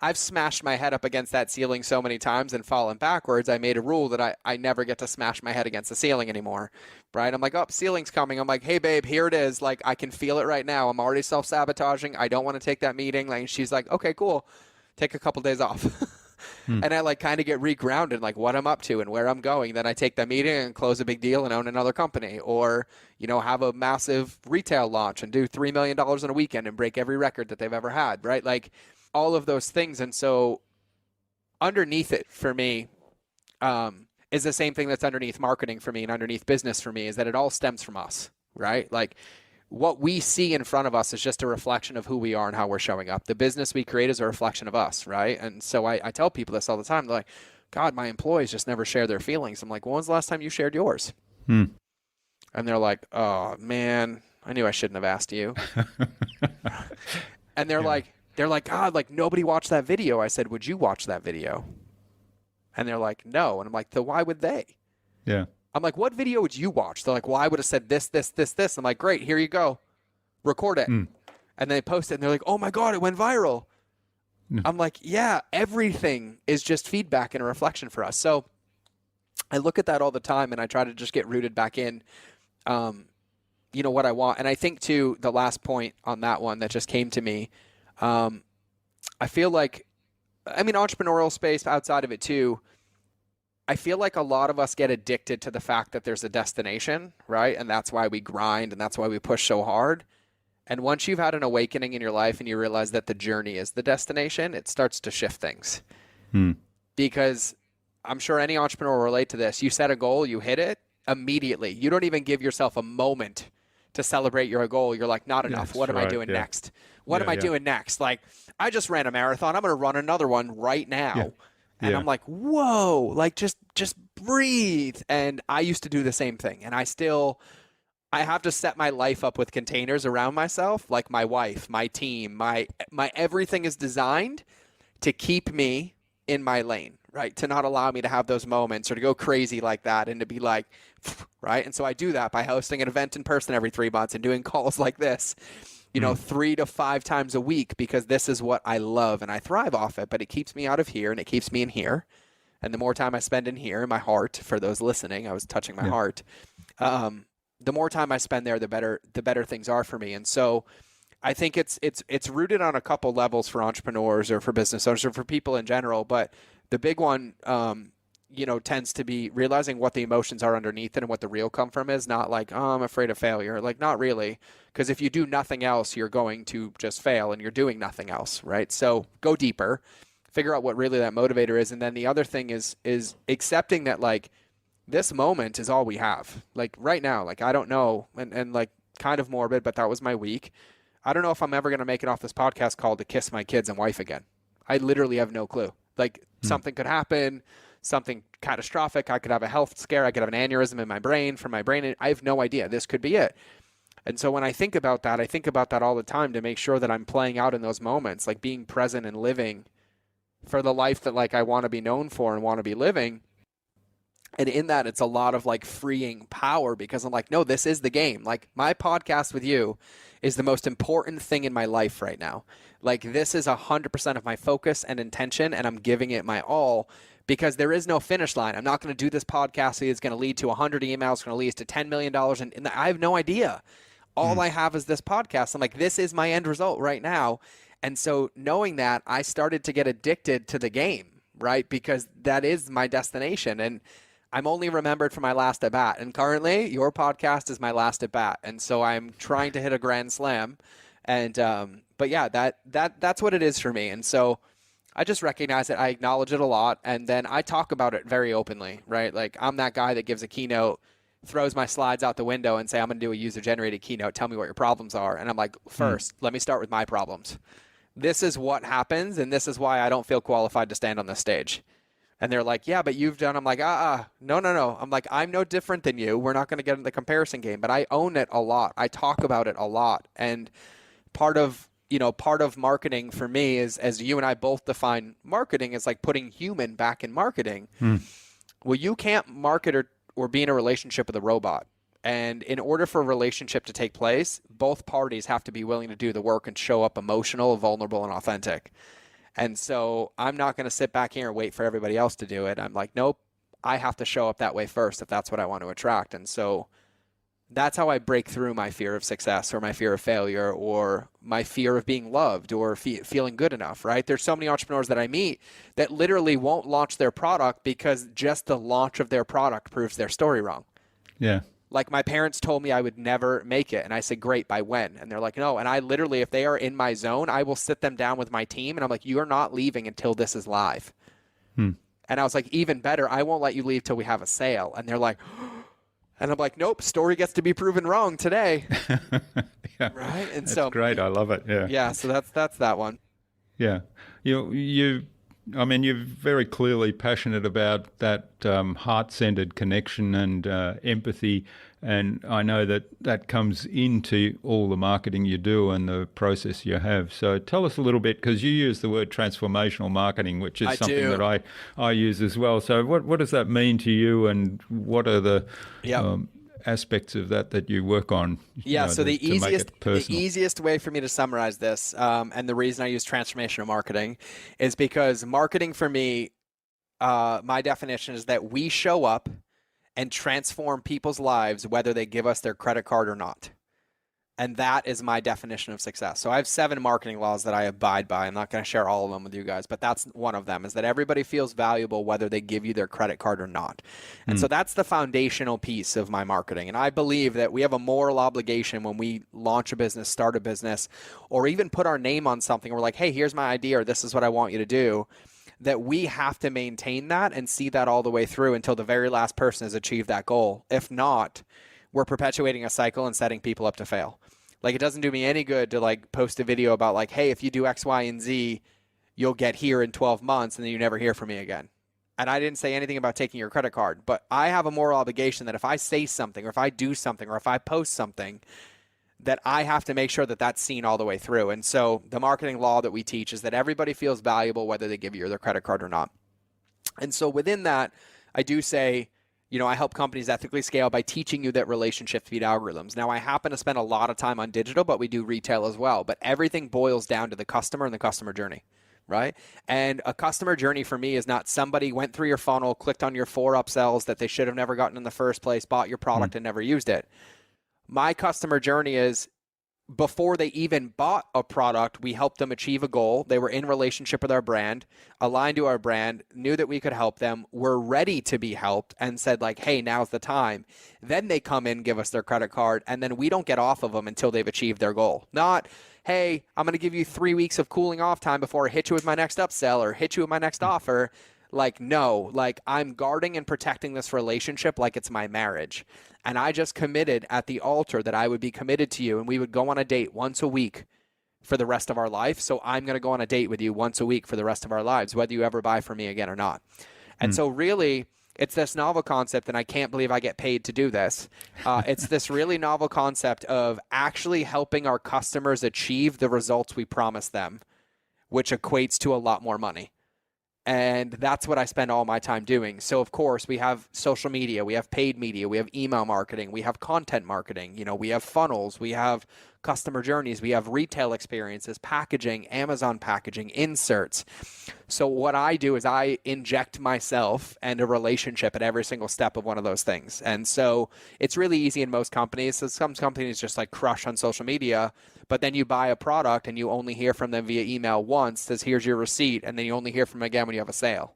I've smashed my head up against that ceiling so many times and fallen backwards. I made a rule that I never get to smash my head against the ceiling anymore, right? I'm like, oh, ceiling's coming. I'm like, hey, babe, here it is. Like, I can feel it right now. I'm already self-sabotaging. I don't want to take that meeting. Like, she's like, okay, cool. Take a couple days off. And I like kind of get regrounded, like what I'm up to and where I'm going. Then I take that meeting and close a big deal and own another company, or, have a massive retail launch and do $3 million in a weekend and break every record that they've ever had, right? Like all of those things. And so underneath it for me is the same thing that's underneath marketing for me and underneath business for me, is that it all stems from us, right? Like what we see in front of us is just a reflection of who we are and how we're showing up. The business we create is a reflection of us, right? And so I tell people this all the time. They're like, God, my employees just never share their feelings. I'm like, when was the last time you shared yours? And they're like, oh, man, I knew I shouldn't have asked you. And they're like, God, like nobody watched that video. I said, would you watch that video? And they're like, no. And I'm like, then why would they? Yeah. I'm like, what video would you watch? They're like, well, I would have said this, this, this, this. I'm like, great, here you go. Record it. And they post it and they're like, oh my God, it went viral. I'm like, yeah, everything is just feedback and a reflection for us. So I look at that all the time and I try to just get rooted back in, what I want. And I think too, the last point on that one that just came to me, I feel like, entrepreneurial space outside of it too, I feel like a lot of us get addicted to the fact that there's a destination, right? And that's why we grind and that's why we push so hard. And once you've had an awakening in your life and you realize that the journey is the destination, it starts to shift things. Because I'm sure any entrepreneur will relate to this. You set a goal, you hit it immediately. You don't even give yourself a moment to celebrate your goal. You're like, not enough. What am I doing next? What am I doing next? Like, I just ran a marathon. I'm going to run another one right now. And I'm like, whoa, like just breathe. And I used to do the same thing. And I still, I have to set my life up with containers around myself, like my wife, my team, my everything is designed to keep me in my lane, right? To not allow me to have those moments or to go crazy like that and to be like, right? And so I do that by hosting an event in person every 3 months and doing calls like this, 3 to 5 times a week, because this is what I love and I thrive off it, but it keeps me out of here and it keeps me in here. And the more time I spend in here, in my heart, for those listening, I was touching my heart. The more time I spend there, the better things are for me. And so I think it's rooted on a couple levels for entrepreneurs or for business owners or for people in general. But the big one, tends to be realizing what the emotions are underneath it and what the real come from is. Not like, oh, I'm afraid of failure. Like, not really. Because if you do nothing else, you're going to just fail and you're doing nothing else, right? So go deeper, figure out what really that motivator is. And then the other thing is accepting that, like, this moment is all we have. Like right now, like, I don't know, and like kind of morbid, but that was my week. I don't know if I'm ever going to make it off this podcast call to kiss my kids and wife again. I literally have no clue. Like something could happen, something catastrophic. I could have a health scare. I could have an aneurysm in my brain from my brain. I have no idea. This could be it. And so when I think about that, I think about that all the time to make sure that I'm playing out in those moments, like being present and living for the life that, like, I want to be known for and want to be living. And in that, it's a lot of like freeing power, because I'm like, no, this is the game. Like, my podcast with you is the most important thing in my life right now. Like, this is 100% of my focus and intention, and I'm giving it my all, because there is no finish line. I'm not going to do this podcast. It's going to lead to 100 emails, going to lead to $10 million. And I have no idea. All I have is this podcast. I'm like, this is my end result right now. And so knowing that, I started to get addicted to the game, right? Because that is my destination. And I'm only remembered for my last at bat. And currently, your podcast is my last at bat. And so I'm trying to hit a grand slam. And but yeah, that's what it is for me. And so I just recognize it. I acknowledge it a lot. And then I talk about it very openly, right? Like, I'm that guy that gives a keynote, throws my slides out the window and say, I'm going to do a user-generated keynote. Tell me what your problems are. And I'm like, first, let me start with my problems. This is what happens, and this is why I don't feel qualified to stand on this stage. And they're like, yeah, but you've done. I'm like, no. I'm like, I'm no different than you. We're not going to get in the comparison game, but I own it a lot. I talk about it a lot. And part of marketing for me is, as you and I both define marketing, is like putting human back in marketing. Well, you can't market or be in a relationship with a robot. And in order for a relationship to take place, both parties have to be willing to do the work and show up emotional, vulnerable, and authentic. And so I'm not going to sit back here and wait for everybody else to do it. I'm like, nope, I have to show up that way first if that's what I want to attract. And so that's how I break through my fear of success or my fear of failure or my fear of being loved or feeling good enough, right? There's so many entrepreneurs that I meet that literally won't launch their product because just the launch of their product proves their story wrong. Yeah. Like, my parents told me I would never make it. And I said, great, by when? And they're like, no. And I literally, if they are in my zone, I will sit them down with my team. And I'm like, you are not leaving until this is live. And I was like, even better, I won't let you leave till we have a sale. And they're like, and I'm like, nope, story gets to be proven wrong today. Yeah. Right. And that's so great. I love it. Yeah. Yeah. So that's that one. Yeah. You're very clearly passionate about that heart-centered connection and empathy, and I know that comes into all the marketing you do and the process you have. So tell us a little bit, because you use the word transformational marketing, which is something that I use as well. So what does that mean to you, and what are the aspects of that you work on? So the easiest way for me to summarize this, and the reason I use transformational marketing, is because marketing for me, my definition is that we show up and transform people's lives whether they give us their credit card or not. And that is my definition of success. So I have 7 marketing laws that I abide by. I'm not going to share all of them with you guys, but that's one of them, is that everybody feels valuable whether they give you their credit card or not. And so that's the foundational piece of my marketing. And I believe that we have a moral obligation when we launch a business, start a business, or even put our name on something. We're like, hey, here's my idea, or this is what I want you to do. That we have to maintain that and see that all the way through until the very last person has achieved that goal. If not, we're perpetuating a cycle and setting people up to fail. Like, it doesn't do me any good to like post a video about like, hey, if you do X, Y, and Z, you'll get here in 12 months, and then you never hear from me again. And I didn't say anything about taking your credit card, but I have a moral obligation that if I say something or if I do something or if I post something, that I have to make sure that that's seen all the way through. And so the marketing law that we teach is that everybody feels valuable whether they give you their credit card or not. And so within that, I do say, I help companies ethically scale by teaching you that relationships beat algorithms. Now, I happen to spend a lot of time on digital, but we do retail as well. But everything boils down to the customer and the customer journey, right? And a customer journey for me is not somebody went through your funnel, clicked on your 4 upsells that they should have never gotten in the first place, bought your product and never used it. My customer journey is before they even bought a product, we helped them achieve a goal. They were in relationship with our brand, aligned to our brand, knew that we could help them, were ready to be helped, and said like, hey, now's the time. Then they come in, give us their credit card, and then we don't get off of them until they've achieved their goal. Not, hey, I'm going to give you 3 weeks of cooling off time before I hit you with my next upsell or hit you with my next offer. Like, no, like I'm guarding and protecting this relationship like it's my marriage. And I just committed at the altar that I would be committed to you and we would go on a date once a week for the rest of our life. So I'm going to go on a date with you once a week for the rest of our lives, whether you ever buy from me again or not. And so really, it's this novel concept, and I can't believe I get paid to do this. It's this really novel concept of actually helping our customers achieve the results we promise them, which equates to a lot more money. And that's what I spend all my time doing. So, of course, we have social media, we have paid media, we have email marketing, we have content marketing, we have funnels, we have customer journeys, we have retail experiences, packaging, Amazon packaging, inserts. So what I do is I inject myself and a relationship at every single step of one of those things. And so it's really easy in most companies. So some companies just like crush on social media, but then you buy a product and you only hear from them via email once, says here's your receipt, and then you only hear from them again when you have a sale.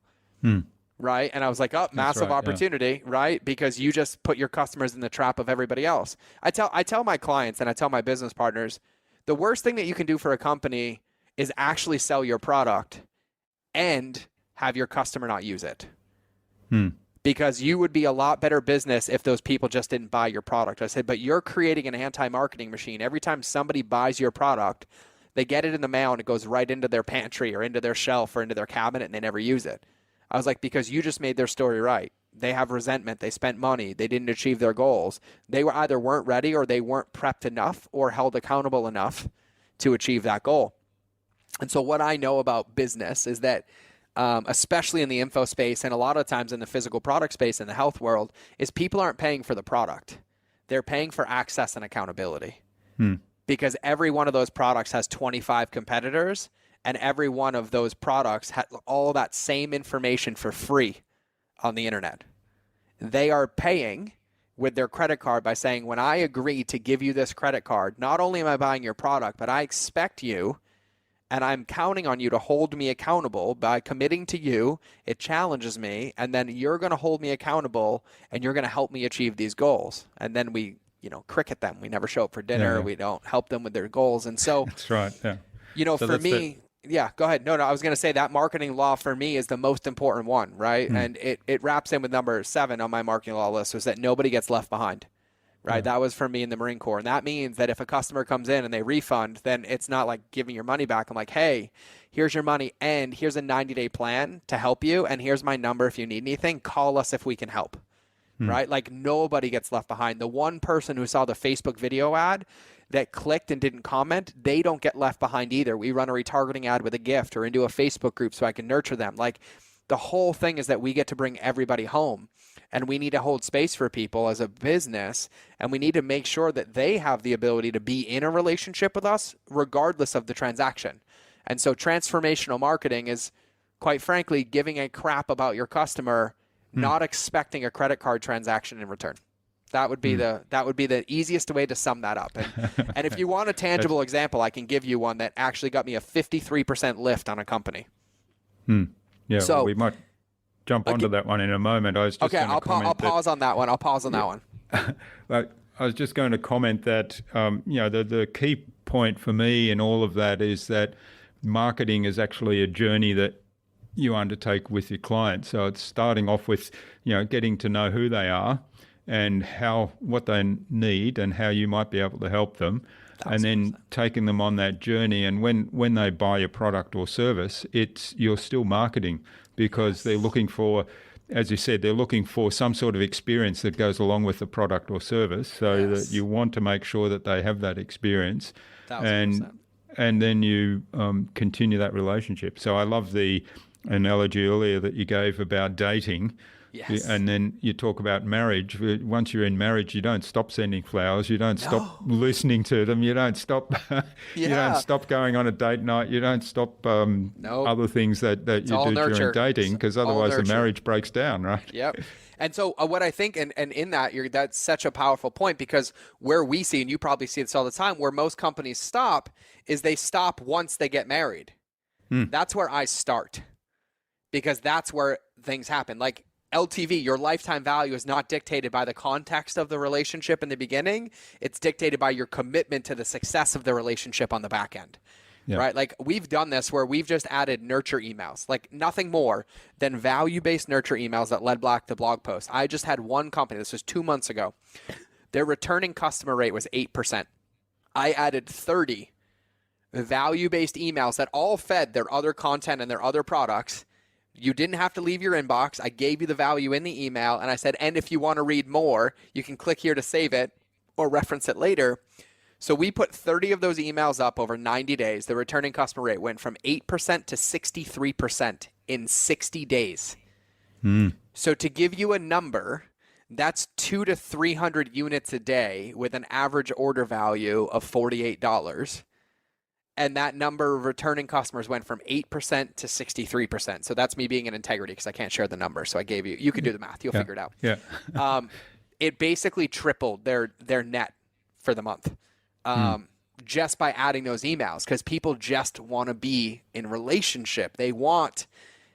Right? And I was like, oh, massive opportunity, right? Because you just put your customers in the trap of everybody else. I tell my clients and I tell my business partners, the worst thing that you can do for a company is actually sell your product and have your customer not use it. Because you would be a lot better business if those people just didn't buy your product. I said, but you're creating an anti-marketing machine. Every time somebody buys your product, they get it in the mail and it goes right into their pantry or into their shelf or into their cabinet and they never use it. I was like, because you just made their story right. They have resentment. They spent money. They didn't achieve their goals. They were either weren't ready or they weren't prepped enough or held accountable enough to achieve that goal. And so what I know about business is that, especially in the info space and a lot of times in the physical product space in the health world, is people aren't paying for the product. They're paying for access and accountability. Because every one of those products has 25 competitors. And every one of those products had all that same information for free on the internet. They are paying with their credit card by saying, when I agree to give you this credit card, not only am I buying your product, but I expect you and I'm counting on you to hold me accountable by committing to you. It challenges me. And then you're going to hold me accountable and you're going to help me achieve these goals. And then we, cricket them. We never show up for dinner. We don't help them with their goals. And so that's right. So for me, yeah, go ahead. No, I was going to say that marketing law for me is the most important one, right? And it wraps in with number 7 on my marketing law list, was that nobody gets left behind, right? That was for me in the Marine Corps. And that means that if a customer comes in and they refund, then it's not like giving your money back. I'm like, hey, here's your money and here's a 90-day plan to help you. And here's my number if you need anything. Call us if we can help, right? Like nobody gets left behind. The one person who saw the Facebook video ad that clicked and didn't comment, they don't get left behind either. We run a retargeting ad with a gift or into a Facebook group so I can nurture them. Like the whole thing is that we get to bring everybody home, and we need to hold space for people as a business, and we need to make sure that they have the ability to be in a relationship with us regardless of the transaction. And so transformational marketing is, quite frankly, giving a crap about your customer, not expecting a credit card transaction in return. That would be the easiest way to sum that up. And if you want a tangible example, I can give you one that actually got me a 53% lift on a company. Yeah, so, well, we might jump onto that one in a moment. I was just I'll pause on that one. I'll pause on that one. Well, I was just going to comment that the key point for me in all of that is that marketing is actually a journey that you undertake with your clients. So it's starting off with getting to know who they are and what they need and how you might be able to help them. and then taking them on that journey. And when they buy your product or service, you're still marketing, because they're looking for, as you said, they're looking for some sort of experience that goes along with the product or service, so that you want to make sure that they have that experience. 1000%. And then you continue that relationship. So I love the analogy earlier that you gave about dating. Yes. And then you talk about marriage. Once you're in marriage, you don't stop sending flowers. You don't stop listening to them. You don't stop. You don't stop going on a date night. You don't stop other things that you do during dating, because otherwise the marriage breaks down, right? Yep. And so what I think, and in that, that's such a powerful point, because where we see, and you probably see this all the time, where most companies stop is they stop once they get married. That's where I start, because that's where things happen. Like LTV, your lifetime value, is not dictated by the context of the relationship in the beginning. It's dictated by your commitment to the success of the relationship on the back end. Yeah. Right? Like, we've done this where we've just added nurture emails, like nothing more than value-based nurture emails that led back to blog posts. I just had one company, this was 2 months ago. Their returning customer rate was 8%. I added 30 value-based emails that all fed their other content and their other products. You didn't have to leave your inbox. I gave you the value in the email, and I said, and if you want to read more, you can click here to save it or reference it later. So we put 30 of those emails up over 90 days. The returning customer rate went from 8% to 63% in 60 days. So to give you a number, that's 200 to 300 units a day with an average order value of $48. And that number of returning customers went from 8% to 63%. So that's me being in integrity, because I can't share the number. So I gave you can do the math. You'll figure it out. Yeah. It basically tripled their net for the month. Just by adding those emails, because people just want to be in relationship. They want,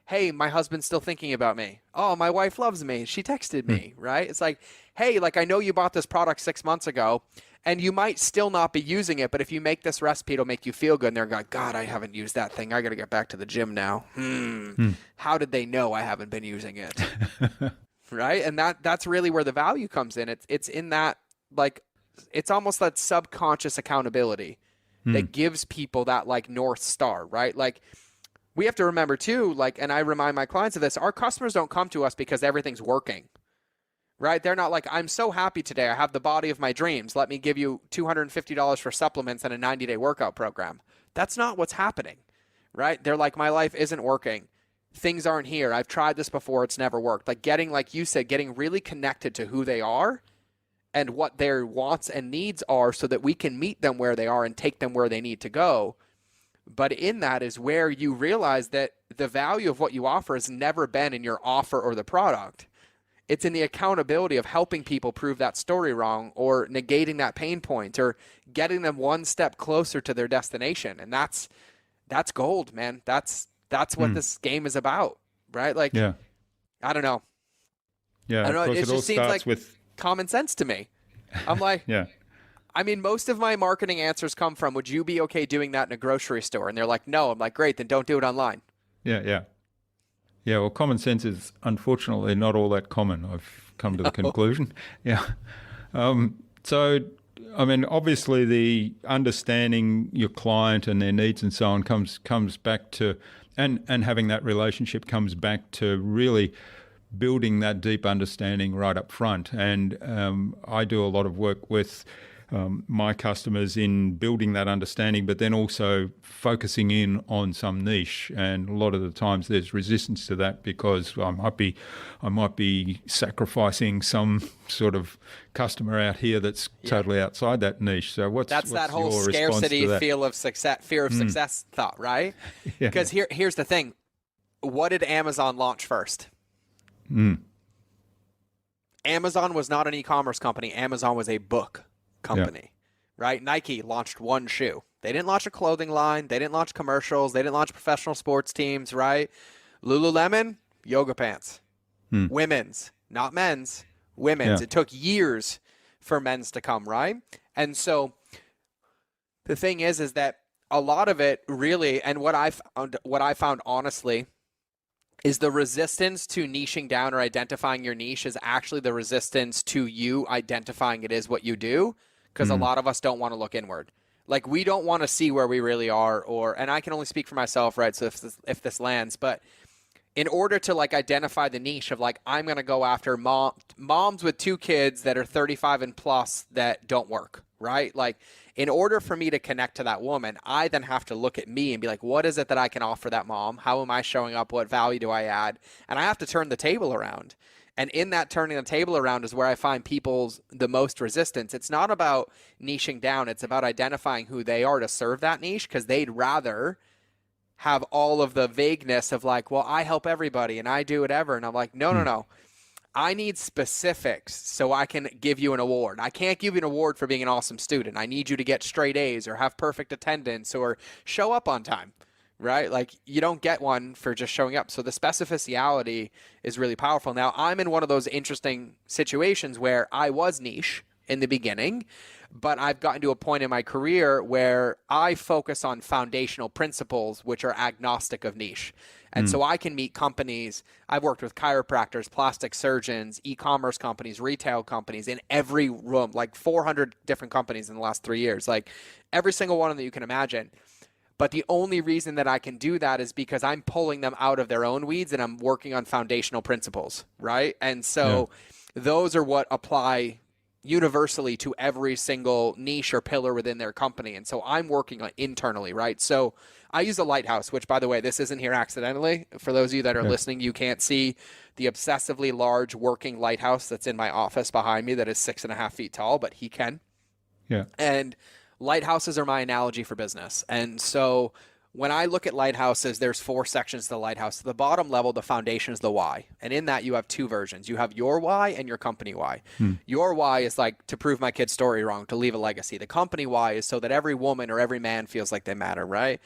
hey, my husband's still thinking about me. Oh, my wife loves me. She texted me, right? It's like, hey, like, I know you bought this product 6 months ago, and you might still not be using it, but if you make this recipe, it'll make you feel good. And they're like, God, I haven't used that thing. I got to get back to the gym now. How did they know I haven't been using it? Right? And that's really where the value comes in. It's in that, like, it's almost that subconscious accountability that gives people that, like, North Star, right? Like, we have to remember too, like, and I remind my clients of this, our customers don't come to us because everything's working, right? They're not like, I'm so happy today. I have the body of my dreams. Let me give you $250 for supplements and a 90-day workout program. That's not what's happening, right? They're like, my life isn't working. Things aren't here. I've tried this before. It's never worked. Like, getting, like you said, getting really connected to who they are and what their wants and needs are, so that we can meet them where they are and take them where they need to go. But in that is where you realize that the value of what you offer has never been in your offer or the product. It's in the accountability of helping people prove that story wrong, or negating that pain point, or getting them one step closer to their destination. And that's gold, man. That's what this game is about, right? Like, I don't know. Yeah, I don't know. It just seems like with common sense to me. I'm like, I mean, most of my marketing answers come from, would you be okay doing that in a grocery store? And they're like, no. I'm like, great, then don't do it online. Yeah, well, common sense is unfortunately not all that common. I've come to the conclusion. Yeah. So, I mean, obviously the understanding your client and their needs and so on comes back to, and having that relationship comes back to really building that deep understanding right up front. And I do a lot of work with my customers in building that understanding, but then also focusing in on some niche. And a lot of the times there's resistance to that, because I might be sacrificing some sort of customer out here that's totally outside that niche. So what's that whole your scarcity response to that? fear of success thought, right? Because here's the thing. What did Amazon launch first? Amazon was not an e-commerce company. Amazon was a book company, right? Nike launched one shoe. They didn't launch a clothing line. They didn't launch commercials. They didn't launch professional sports teams, right? Lululemon, yoga pants. Women's, not men's, women's. It took years for men's to come, right? And so the thing is that a lot of it really, and what I found honestly, is the resistance to niching down or identifying your niche is actually the resistance to you identifying it is what you do, because a lot of us don't want to look inward. Like, we don't want to see where we really are, and I can only speak for myself, right? So if this lands, but in order to like identify the niche of like, I'm going to go after moms with 2 kids that are 35 and plus that don't work, right? Like, in order for me to connect to that woman, I then have to look at me and be like, what is it that I can offer that mom? How am I showing up? What value do I add? And I have to turn the table around. And in that turning the table around is where I find people's the most resistance. It's not about niching down. It's about identifying who they are to serve that niche, because they'd rather have all of the vagueness of like, well, I help everybody and I do whatever. And I'm like, no. I need specifics so I can give you an award. I can't give you an award for being an awesome student. I need you to get straight A's or have perfect attendance or show up on time, right? Like, you don't get one for just showing up. So the specificity is really powerful. Now, I'm in one of those interesting situations where I was niche in the beginning, but I've gotten to a point in my career where I focus on foundational principles, which are agnostic of niche. And so I can meet companies. I've worked with chiropractors, plastic surgeons, e-commerce companies, retail companies in every room, like 400 different companies in the last 3 years, like every single one that you can imagine. But the only reason that I can do that is because I'm pulling them out of their own weeds and I'm working on foundational principles, right? And so those are what apply universally to every single niche or pillar within their company. And so I'm working on internally, right? So I use a lighthouse, which, by the way, this isn't here accidentally. For those of you that are listening, you can't see the obsessively large working lighthouse that's in my office behind me that is 6.5 feet tall, but he can. Yeah. And lighthouses are my analogy for business. And so when I look at lighthouses, there's 4 sections to the lighthouse. At the bottom level, the foundation is the why. And in that, you have 2 versions. You have your why and your company why. Your why is like to prove my kid's story wrong, to leave a legacy. The company why is so that every woman or every man feels like they matter, right?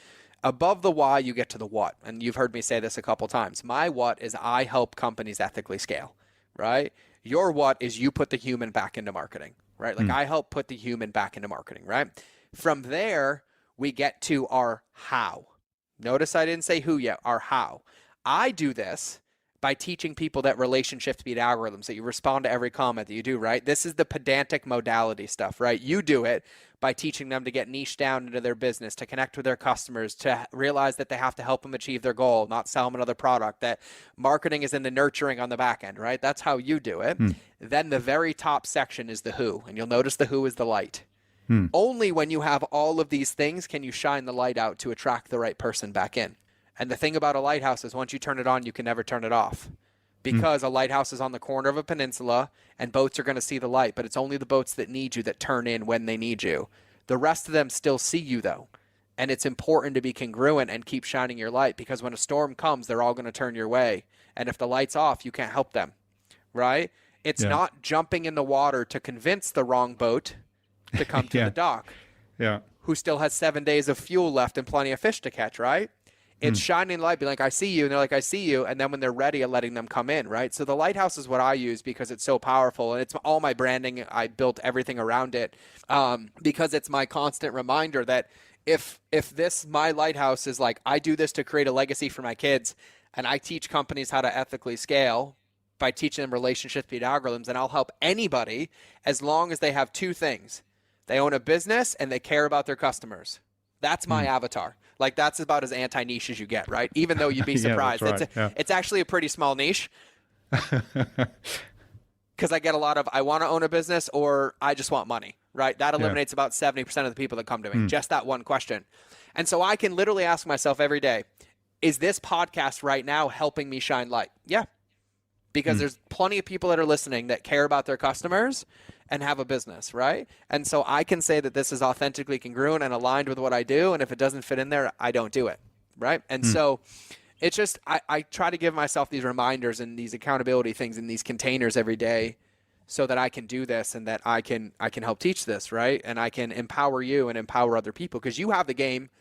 Above the why, you get to the what. And you've heard me say this a couple times. My what is I help companies ethically scale, right? Your what is you put the human back into marketing, right? Like I help put the human back into marketing, right? From there, we get to our how. Notice I didn't say who yet, our how. I do this by teaching people that relationships beat algorithms, that you respond to every comment that you do, right? This is the pedantic modality stuff, right? You do it by teaching them to get niche down into their business, to connect with their customers, to realize that they have to help them achieve their goal, not sell them another product, that marketing is in the nurturing on the back end, right? That's how you do it. Then the very top section is the who, and you'll notice the who is the light. Only when you have all of these things can you shine the light out to attract the right person back in. And the thing about a lighthouse is once you turn it on, you can never turn it off, because a lighthouse is on the corner of a peninsula and boats are going to see the light, but it's only the boats that need you that turn in when they need you. The rest of them still see you though. And it's important to be congruent and keep shining your light, because when a storm comes, they're all going to turn your way. And if the light's off, you can't help them, right? It's not jumping in the water to convince the wrong boat to come to the dock, who still has 7 days of fuel left and plenty of fish to catch, right? It's shining light, be like, I see you. And they're like, I see you. And then when they're ready, letting them come in, right? So the lighthouse is what I use because it's so powerful. And it's all my branding. I built everything around it because it's my constant reminder that if my lighthouse is like, I do this to create a legacy for my kids, and I teach companies how to ethically scale by teaching them relationships beat algorithms, and I'll help anybody as long as they have 2 things. They own a business and they care about their customers. That's my avatar. Like, that's about as anti-niche as you get, right? Even though you'd be surprised. It's actually a pretty small niche. Because I get a lot of, I want to own a business or I just want money, right? That eliminates about 70% of the people that come to me. Just that one question. And so I can literally ask myself every day, is this podcast right now helping me shine light? Yeah. Because there's plenty of people that are listening that care about their customers and have a business, right? And so I can say that this is authentically congruent and aligned with what I do. And if it doesn't fit in there, I don't do it, right? And so it's just, I try to give myself these reminders and these accountability things in these containers every day so that I can do this and that I can help teach this, right? And I can empower you and empower other people, because you have the game.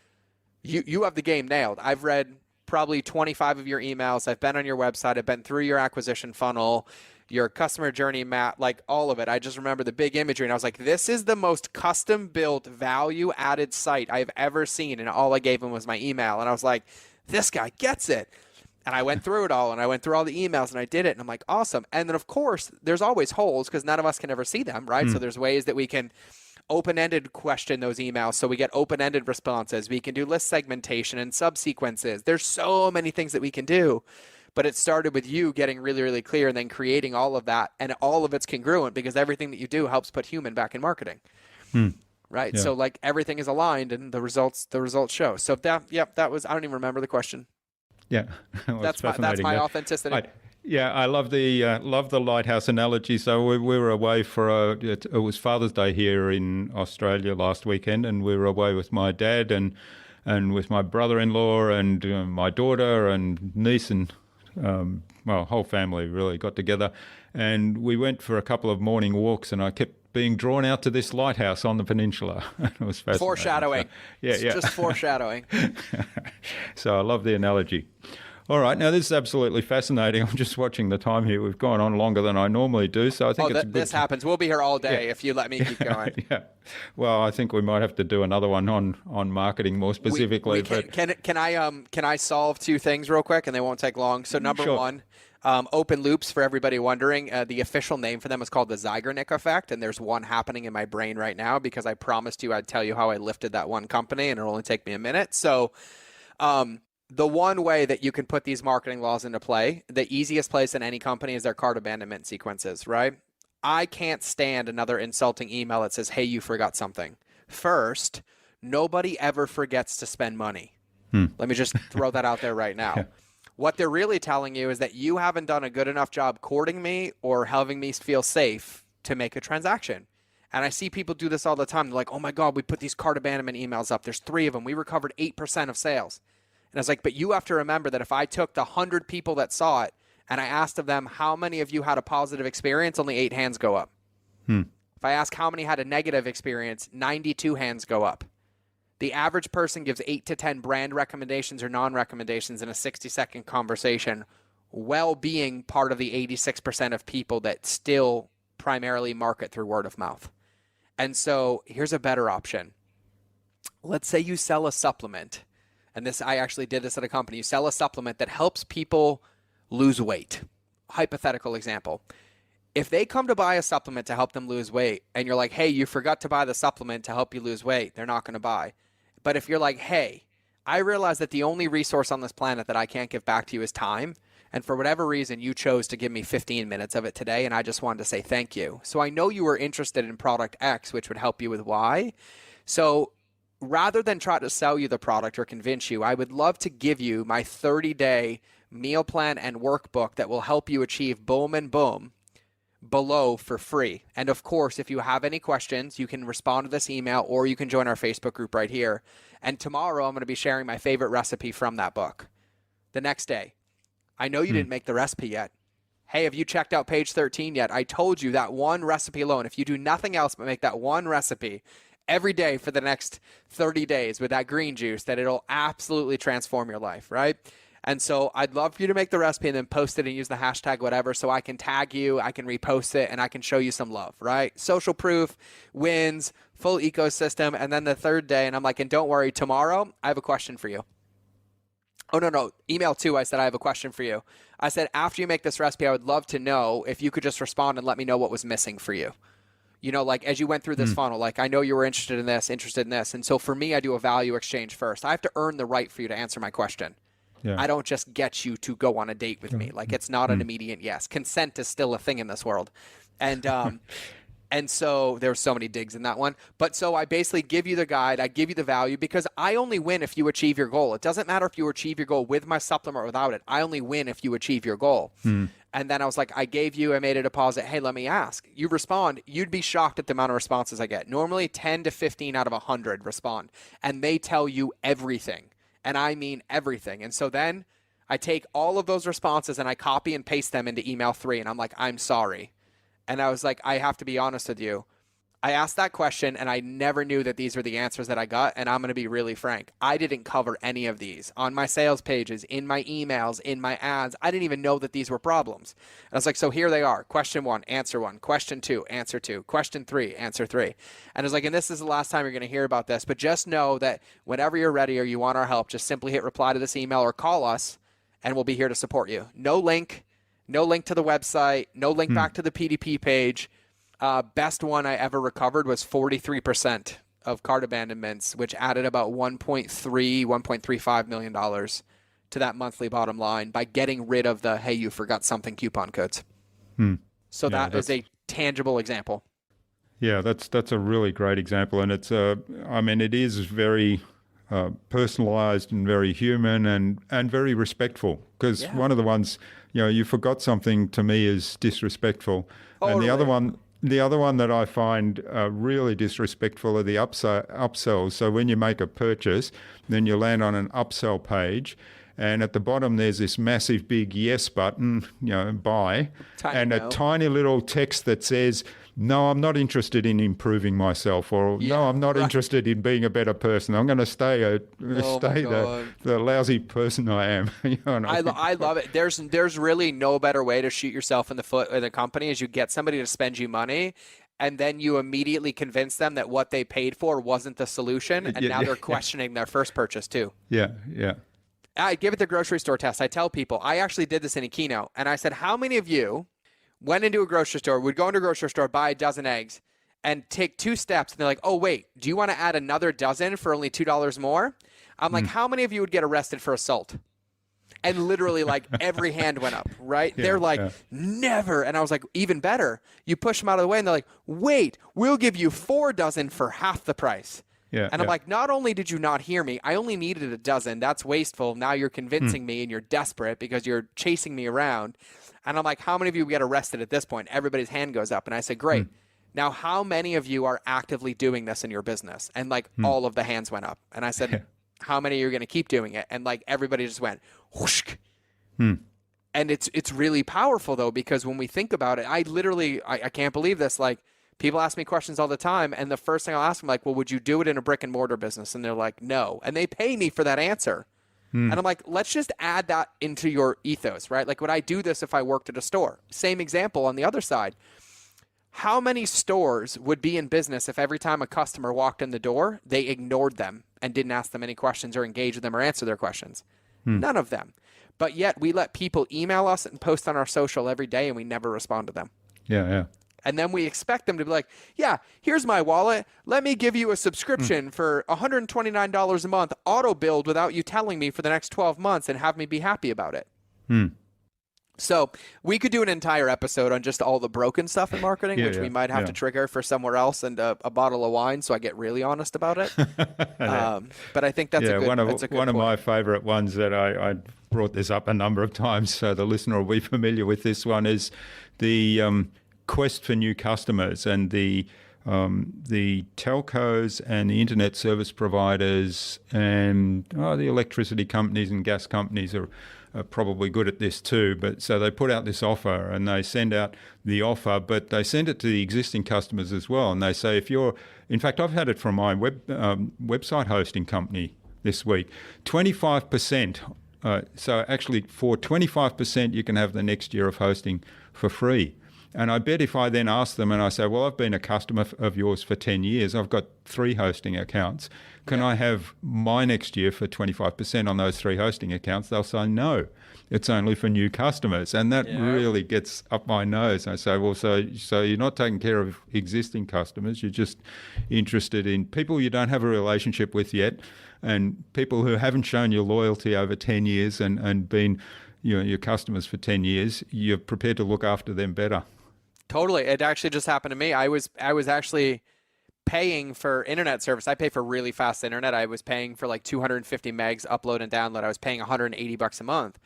You have the game nailed. I've read probably 25 of your emails. I've been on your website. I've been through your acquisition funnel, your customer journey map, like all of it. I just remember the big imagery and I was like, this is the most custom built value added site I've ever seen. And all I gave him was my email. And I was like, this guy gets it. And I went through it all and I went through all the emails and I did it. And I'm like, awesome. And then of course there's always holes because none of us can ever see them, right? So there's ways that we can open-ended question those emails so we get open-ended responses. We can do list segmentation and subsequences. There's so many things that we can do, but it started with you getting really, really clear and then creating all of that, and all of it's congruent because everything that you do helps put human back in marketing. Right? Yeah. So like everything is aligned and the results show. So that was, I don't even remember the question. Yeah. Well, That's my authenticity. I love the lighthouse analogy. So we were away for it was Father's Day here in Australia last weekend, and we were away with my dad and with my brother-in-law and my daughter and niece and whole family really got together, and we went for a couple of morning walks, and I kept being drawn out to this lighthouse on the peninsula. It was fascinating. Foreshadowing. So, just foreshadowing. So I love the analogy. All right, now this is absolutely fascinating. I'm just watching the time here. We've gone on longer than I normally do, so I think this happens. We'll be here all day if you let me keep going. Yeah. Well, I think we might have to do another one on marketing more specifically. Can I solve two things real quick, and they won't take long? So number one, open loops, for everybody wondering, the official name for them is called the Zeigarnik effect, and there's one happening in my brain right now because I promised you I'd tell you how I lifted that one company, and it'll only take me a minute. So the one way that you can put these marketing laws into play, the easiest place in any company is their cart abandonment sequences, right? I can't stand another insulting email that says, hey, you forgot something. First, nobody ever forgets to spend money. Let me just throw that out there right now. What they're really telling you is that you haven't done a good enough job courting me or having me feel safe to make a transaction. And I see people do this all the time. They're like, oh my God, we put these cart abandonment emails up. There's 3 of them. We recovered 8% of sales. And I was like, but you have to remember that if I took the 100 people that saw it and I asked of them, how many of you had a positive experience? Only 8 hands go up. If I ask how many had a negative experience, 92 hands go up. The average person gives 8 to 10 brand recommendations or non-recommendations in a 60-second conversation, well being part of the 86% of people that still primarily market through word of mouth. And so here's a better option. Let's say you sell a supplement. And I actually did this at a company. You sell a supplement that helps people lose weight. Hypothetical example. If they come to buy a supplement to help them lose weight, and you're like, hey, you forgot to buy the supplement to help you lose weight, they're not going to buy. But if you're like, hey, I realize that the only resource on this planet that I can't give back to you is time, and for whatever reason, you chose to give me 15 minutes of it today, and I just wanted to say thank you. So I know you were interested in product X, which would help you with Y. So rather than try to sell you the product or convince you, I would love to give you my 30-day meal plan and workbook that will help you achieve boom and boom below for free. And of course, if you have any questions, you can respond to this email or you can join our Facebook group right here. And tomorrow, I'm going to be sharing my favorite recipe from that book. The next day, I know you didn't make the recipe yet. Hey, have you checked out page 13 yet? I told you that one recipe alone, if you do nothing else but make that one recipe every day for the next 30 days with that green juice, that it'll absolutely transform your life, right? And so I'd love for you to make the recipe and then post it and use the hashtag whatever so I can tag you, I can repost it, and I can show you some love, right? Social proof, wins, full ecosystem. And then the third day, and I'm like, and don't worry, tomorrow I have a question for you. Oh, no. Email 2, I said, I have a question for you. I said, after you make this recipe, I would love to know if you could just respond and let me know what was missing for you. You know, like as you went through this funnel, like I know you were interested in this. And so for me, I do a value exchange first. I have to earn the right for you to answer my question. Yeah. I don't just get you to go on a date with me. Like it's not an immediate yes. Consent is still a thing in this world. And and so there's so many digs in that one. But so I basically give you the guide. I give you the value because I only win if you achieve your goal. It doesn't matter if you achieve your goal with my supplement or without it. I only win if you achieve your goal. And then I was like, I made a deposit. Hey, let me ask. You respond. You'd be shocked at the amount of responses I get. Normally 10 to 15 out of 100 respond. And they tell you everything. And I mean everything. And so then I take all of those responses and I copy and paste them into email 3. And I'm like, I'm sorry. And I was like, I have to be honest with you. I asked that question and I never knew that these were the answers that I got. And I'm going to be really frank. I didn't cover any of these on my sales pages, in my emails, in my ads. I didn't even know that these were problems. And I was like, so here they are. Question 1, answer 1. Question 2, answer 2. Question 3, answer 3. And I was like, and this is the last time you're going to hear about this, but just know that whenever you're ready or you want our help, just simply hit reply to this email or call us and we'll be here to support you. No link to the website, no link back to the PDP page. Best one I ever recovered was 43% of cart abandonments, which added about $1.35 million to that monthly bottom line by getting rid of the, hey, you forgot something coupon codes. So that is a tangible example. Yeah, that's a really great example. And it's, it is very personalized and very human and very respectful. Because one of the ones, you forgot something, to me is disrespectful. Totally. And the other one that I find really disrespectful are the upsells. So when you make a purchase, then you land on an upsell page, and at the bottom there's this massive big yes button, buy, and a tiny little text that says, no, I'm not interested in improving myself, or no, I'm not interested in being a better person. I'm going to stay the lousy person I am. I love it. There's really no better way to shoot yourself in the foot in a company is you get somebody to spend you money, and then you immediately convince them that what they paid for wasn't the solution, and now they're questioning their first purchase too. Yeah. I give it the grocery store test. I tell people, I actually did this in a keynote, and I said, how many of you went into a grocery store, would go into a grocery store, buy a dozen eggs, and take 2 steps, and they're like, oh, wait, do you want to add another dozen for only $2 more? I'm like, how many of you would get arrested for assault? And literally, like, every hand went up, right? They're like, never. And I was like, even better. You push them out of the way, and they're like, wait, we'll give you 4 dozen for half the price. And I'm like, not only did you not hear me, I only needed a dozen. That's wasteful. Now you're convincing me, and you're desperate because you're chasing me around. And I'm like, how many of you get arrested at this point? Everybody's hand goes up. And I said, great. Now, how many of you are actively doing this in your business? And like all of the hands went up. And I said, how many are you going to keep doing it? And like everybody just went, whoosh. And it's really powerful though, because when we think about it, I can't believe this. Like people ask me questions all the time. And the first thing I'll ask them, like, well, would you do it in a brick and mortar business? And they're like, no. And they pay me for that answer. And I'm like, let's just add that into your ethos, right? Like, would I do this if I worked at a store? Same example on the other side. How many stores would be in business if every time a customer walked in the door, they ignored them and didn't ask them any questions or engage with them or answer their questions? None of them. But yet we let people email us and post on our social every day, and we never respond to them. Yeah. And then we expect them to be like, yeah, here's my wallet. Let me give you a subscription for $129 a month, auto billed without you telling me for the next 12 months and have me be happy about it. So we could do an entire episode on just all the broken stuff in marketing, which we might have to trigger for somewhere else and a bottle of wine so I get really honest about it. But I think that's a good one of my favorite ones that I brought this up a number of times, so the listener will be familiar with this one, is the quest for new customers, and the telcos and the internet service providers and the electricity companies and gas companies are probably good at this too. But so they put out this offer and they send out the offer, but they send it to the existing customers as well. And they say, in fact, I've had it from my website hosting company this week, 25%. So actually for 25%, you can have the next year of hosting for free. And I bet if I then ask them and I say, well, I've been a customer of yours for 10 years. I've got 3 hosting accounts. Can I have my next year for 25% on those 3 hosting accounts? They'll say, no, it's only for new customers. And that really gets up my nose. I say, well, so you're not taking care of existing customers. You're just interested in people you don't have a relationship with yet, and people who haven't shown you loyalty over 10 years and been your customers for 10 years. You're prepared to look after them better. Totally. It actually just happened to me. I was actually paying for internet service. I pay for really fast internet. I was paying for like 250 megs upload and download. I was paying $180 a month.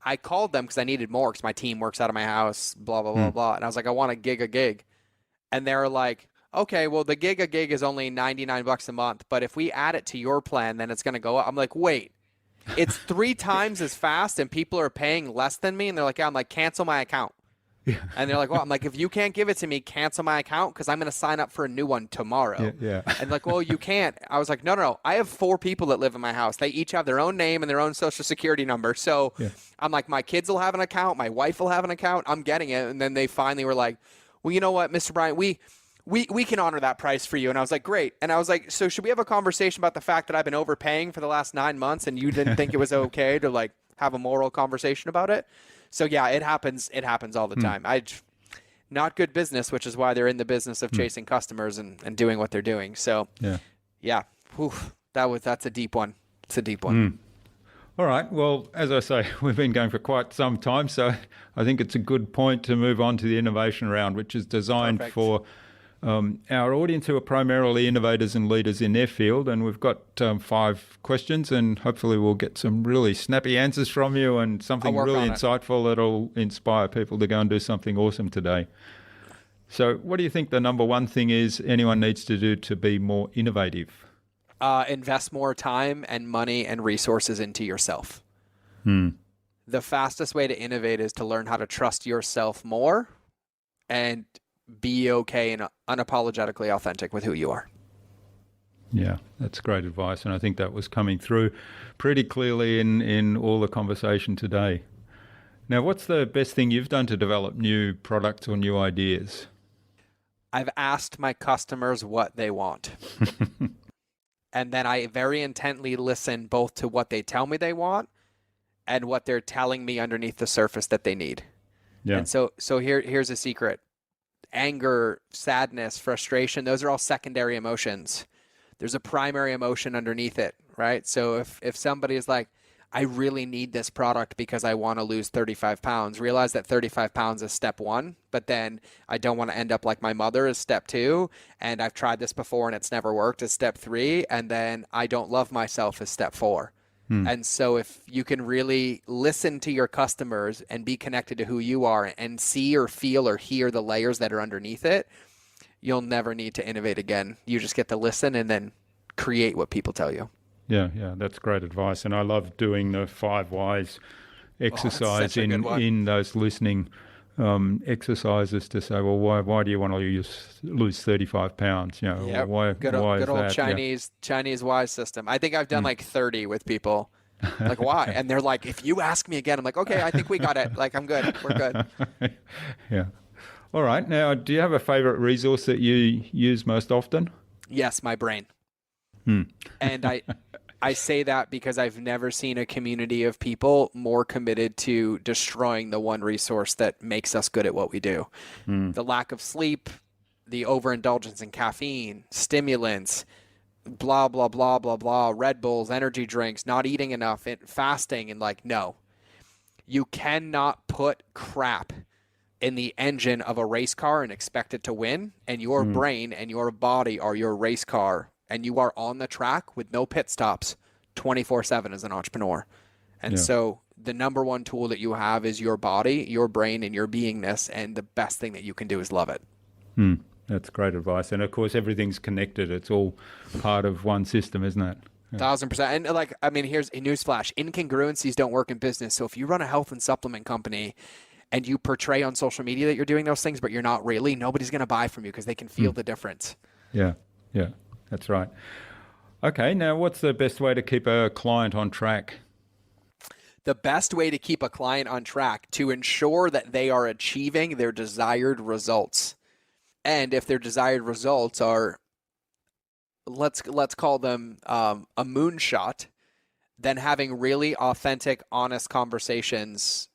I called them because I needed more because my team works out of my house, blah, blah, blah, blah. And I was like, I want a gig. And they were like, okay, well, the gig is only $99 a month. But if we add it to your plan, then it's going to go up. I'm like, wait, it's 3 times as fast and people are paying less than me. And they're like, yeah. I'm like, cancel my account. And they're like, well, I'm like, if you can't give it to me, cancel my account because I'm going to sign up for a new one tomorrow. And like, well, you can't. I was like, no. I have 4 people that live in my house. They each have their own name and their own social security number. So I'm like, my kids will have an account. My wife will have an account. I'm getting it. And then they finally were like, well, you know what, Mr. Bryant, we can honor that price for you. And I was like, great. And I was like, so should we have a conversation about the fact that I've been overpaying for the last 9 months and you didn't think it was okay to like have a moral conversation about it? So yeah, it happens all the time. not good business, which is why they're in the business of chasing customers and doing what they're doing. So yeah. Whew, that's a deep one. It's a deep one. All right. Well, as I say, we've been going for quite some time, so I think it's a good point to move on to the innovation round, which is designed for our audience who are primarily innovators and leaders in their field. And we've got 5 questions, and hopefully we'll get some really snappy answers from you and something really insightful that'll inspire people to go and do something awesome today. So what do you think the number one thing is anyone needs to do to be more innovative? Invest more time and money and resources into yourself. The fastest way to innovate is to learn how to trust yourself more and be okay and unapologetically authentic with who you are. Yeah, that's great advice. And I think that was coming through pretty clearly in all the conversation today. Now, what's the best thing you've done to develop new products or new ideas? I've asked my customers what they want. And then I very intently listen both to what they tell me they want and what they're telling me underneath the surface that they need. Yeah. And so here's a secret. Anger, sadness, frustration, those are all secondary emotions. There's a primary emotion underneath it, right? So if somebody is like, I really need this product because I want to lose 35 pounds. Realize that 35 pounds is step 1, but then I don't want to end up like my mother is step 2, and I've tried this before and it's never worked is step 3, and then I don't love myself is step 4. And so if you can really listen to your customers and be connected to who you are and see or feel or hear the layers that are underneath it, you'll never need to innovate again. You just get to listen and then create what people tell you. Yeah, that's great advice. And I love doing the 5 whys exercise in those listening exercises to say, well, why do you want to lose 35 pounds? You know, why good is old that? Chinese wise system. I think I've done like 30 with people. Like, why? And they're like, if you ask me again, I'm like, okay, I think we got it. Like, I'm good. We're good. Yeah. All right. Now, do you have a favorite resource that you use most often? Yes, my brain. And I say that because I've never seen a community of people more committed to destroying the one resource that makes us good at what we do. The lack of sleep, the overindulgence in caffeine, stimulants, blah, blah, blah, blah, blah, Red Bulls, energy drinks, not eating enough, fasting, and like, no. You cannot put crap in the engine of a race car and expect it to win, and your brain and your body are your race car. And you are on the track with no pit stops 24/7 as an entrepreneur. And so the number one tool that you have is your body, your brain, and your beingness. And the best thing that you can do is love it. That's great advice. And of course, everything's connected. It's all part of one system, isn't it? 1,000%. And here's a newsflash. Incongruencies don't work in business. So if you run a health and supplement company and you portray on social media that you're doing those things, but you're not really, nobody's going to buy from you because they can feel the difference. Yeah. That's right. Okay, now what's the best way to keep a client on track? The best way to keep a client on track to ensure that they are achieving their desired results. And if their desired results are, let's call them a moonshot, then having really authentic, honest conversations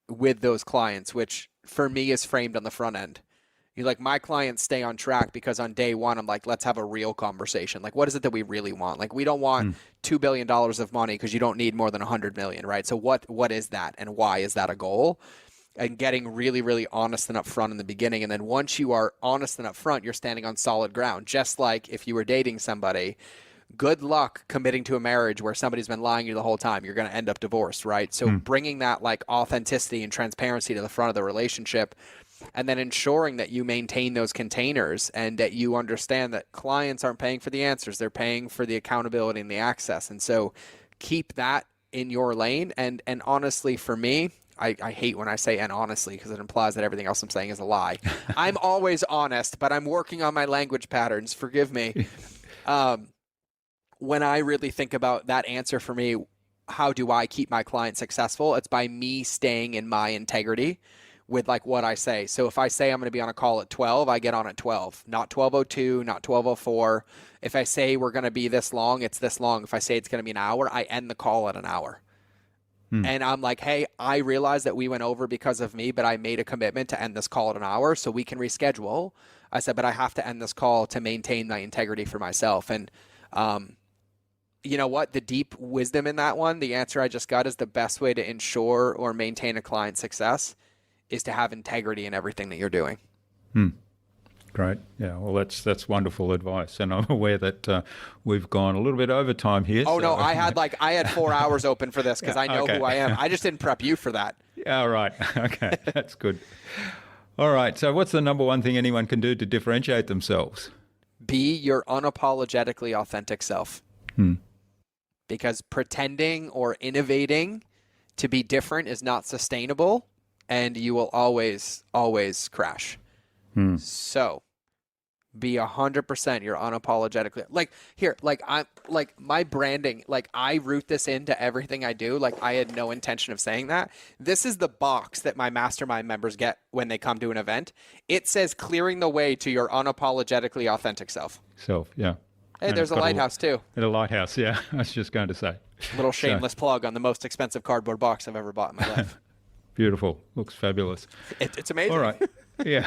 with those clients, which for me is framed on the front end. You're like, my clients stay on track because on day one, I'm like, let's have a real conversation. Like, what is it that we really want? Like, we don't want $2 billion of money because you don't need more than 100 million, right? So what is that and why is that a goal? And getting really, really honest and upfront in the beginning. And then once you are honest and upfront, you're standing on solid ground. Just like if you were dating somebody, good luck committing to a marriage where somebody's been lying to you the whole time. You're going to end up divorced, right? So bringing that like authenticity and transparency to the front of the relationship, and then ensuring that you maintain those containers and that you understand that clients aren't paying for the answers. They're paying for the accountability and the access. And so keep that in your lane. And honestly, for me, I hate when I say and honestly because it implies that everything else I'm saying is a lie. I'm always honest, but I'm working on my language patterns. Forgive me. When I really think about that answer for me, how do I keep my client successful? It's by me staying in my integrity with like what I say. So if I say I'm going to be on a call at 12, I get on at 12, not 12:02, not 12:04. If I say we're going to be this long, it's this long. If I say it's going to be an hour, I end the call at an hour. And I'm like, hey, I realize that we went over because of me, but I made a commitment to end this call at an hour so we can reschedule. I said, but I have to end this call to maintain my integrity for myself. And you know what? The deep wisdom in that one, the answer I just got is the best way to ensure or maintain a client's success is to have integrity in everything that you're doing. Great. Yeah, well, that's wonderful advice. And I'm aware that we've gone a little bit over time here. Oh, no, I had 4 hours open for this because I know who I am. I just didn't prep you for that. Yeah, right. Okay, that's good. All right, so what's the number one thing anyone can do to differentiate themselves? Be your unapologetically authentic self. Because pretending or innovating to be different is not sustainable, and you will always, always crash. So be 100% your unapologetically, my branding, I root this into everything I do. I had no intention of saying that. This is the box that my mastermind members get when they come to an event. It says clearing the way to your unapologetically authentic self. Yeah. Hey, there's a lighthouse too. And a lighthouse, yeah. I was just going to say. Little shameless plug on the most expensive cardboard box I've ever bought in my life. Beautiful. Looks fabulous. It's amazing. All right. Yeah.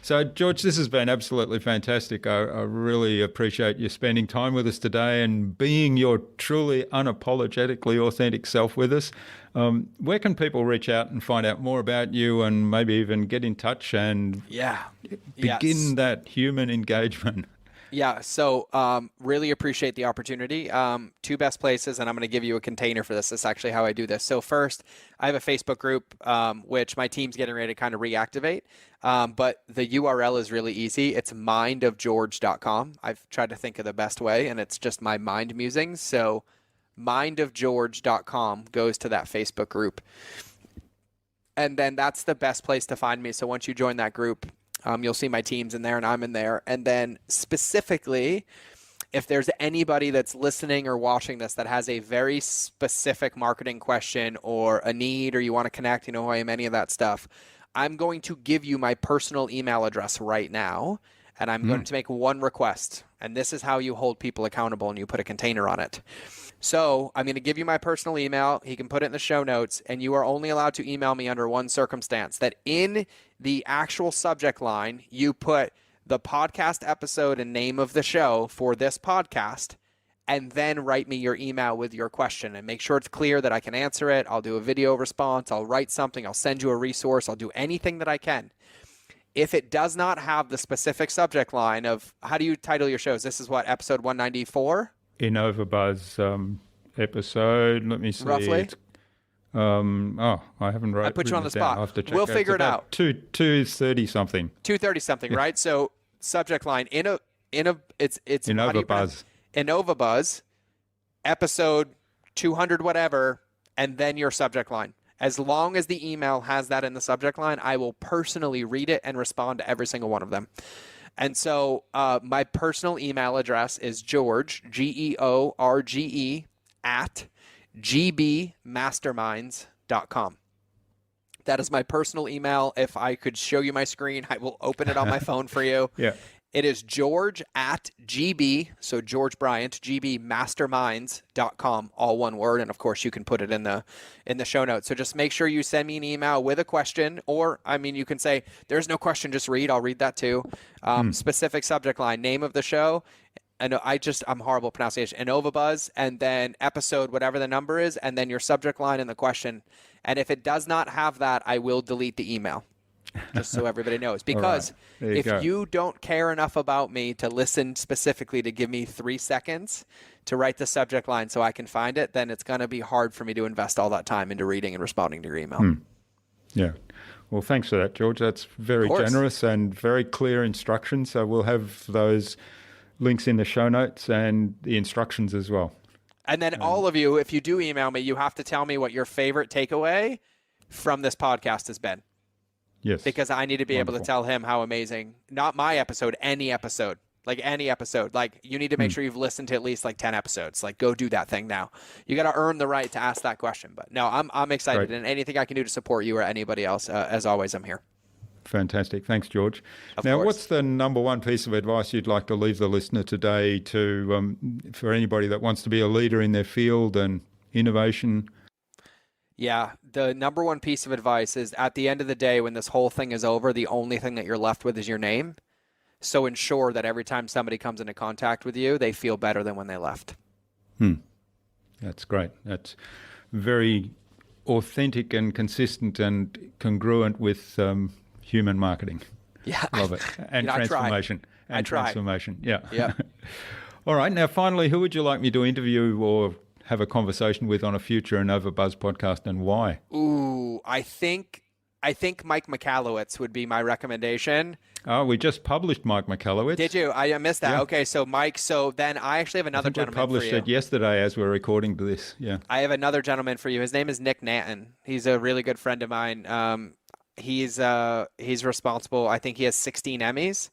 So, George, this has been absolutely fantastic. I really appreciate you spending time with us today and being your truly unapologetically authentic self with us. Where can people reach out and find out more about you and maybe even get in touch and begin that human engagement? Yeah, so really appreciate the opportunity. Two best places, and I'm going to give you a container for this. That's actually how I do this. So first, I have a Facebook group, which my team's getting ready to kind of reactivate. But the URL is really easy. It's mindofgeorge.com. I've tried to think of the best way, and it's just my mind musings. So mindofgeorge.com goes to that Facebook group. And then that's the best place to find me. So once you join that group, you'll see my teams in there and I'm in there. And then specifically, if there's anybody that's listening or watching this that has a very specific marketing question or a need, or you want to connect, who I am, any of that stuff, I'm going to give you my personal email address right now. And I'm going to make one request. And this is how you hold people accountable, and you put a container on it. So I'm going to give you my personal email. He can put it in the show notes, and you are only allowed to email me under one circumstance, that in the actual subject line, you put the podcast episode and name of the show for this podcast, and then write me your email with your question, and make sure it's clear that I can answer it. I'll do a video response. I'll write something. I'll send you a resource. I'll do anything that I can. If it does not have the specific subject line of, how do you title your shows? This is what, episode 194? InnovaBuzz episode, let me see. Roughly? I haven't wrote. I put you on the spot. I'll have to check. We'll figure it out. 230 something. 230 something, yeah. Right? So subject line, it's InnovaBuzz. InnovaBuzz, episode 200 whatever, and then your subject line. As long as the email has that in the subject line, I will personally read it and respond to every single one of them. And so my personal email address is George, George, at gbmasterminds.com. That is my personal email. If I could show you my screen, I will open it on my phone for you. Yeah. It is George at GB, so George Bryant, gbmasterminds.com, all one word. And of course, you can put it in the show notes. So just make sure you send me an email with a question, or, you can say, there's no question, just read. I'll read that too. Specific subject line, name of the show. And I'm horrible at pronunciation. InnovaBuzz, and then episode, whatever the number is, and then your subject line and the question. And if it does not have that, I will delete the email. Just so everybody knows. Because if you don't care enough about me to listen specifically to give me 3 seconds to write the subject line so I can find it, then it's going to be hard for me to invest all that time into reading and responding to your email. Yeah. Well, thanks for that, George. That's very generous and very clear instructions. So we'll have those links in the show notes and the instructions as well. And then all of you, if you do email me, you have to tell me what your favorite takeaway from this podcast has been. Yes. Because I need to be able to tell him how amazing, not my episode, any episode. You need to make sure you've listened to at least 10 episodes. Go do that thing now. You got to earn the right to ask that question. But no, I'm excited. Right. And anything I can do to support you or anybody else, as always, I'm here. Fantastic. Thanks, George. Of now, course. What's the number one piece of advice you'd like to leave the listener today for anybody that wants to be a leader in their field and innovation? Yeah, the number one piece of advice is at the end of the day, when this whole thing is over, the only thing that you're left with is your name. So ensure that every time somebody comes into contact with you, they feel better than when they left. That's great. That's very authentic and consistent and congruent with human marketing. Yeah. Love it. And transformation. And transformation. Yeah. Yeah. All right. Now, finally, who would you like me to interview or have a conversation with on a future InnovaBuzz podcast, and why? Ooh, I think Mike Michalowicz would be my recommendation. Oh, we just published Mike Michalowicz. Did you? I missed that. Yeah. Okay, so Mike, then I actually have another gentleman for you. We published it yesterday as we're recording this. Yeah. I have another gentleman for you. His name is Nick Nanton. He's a really good friend of mine. He's responsible. I think he has 16 Emmys.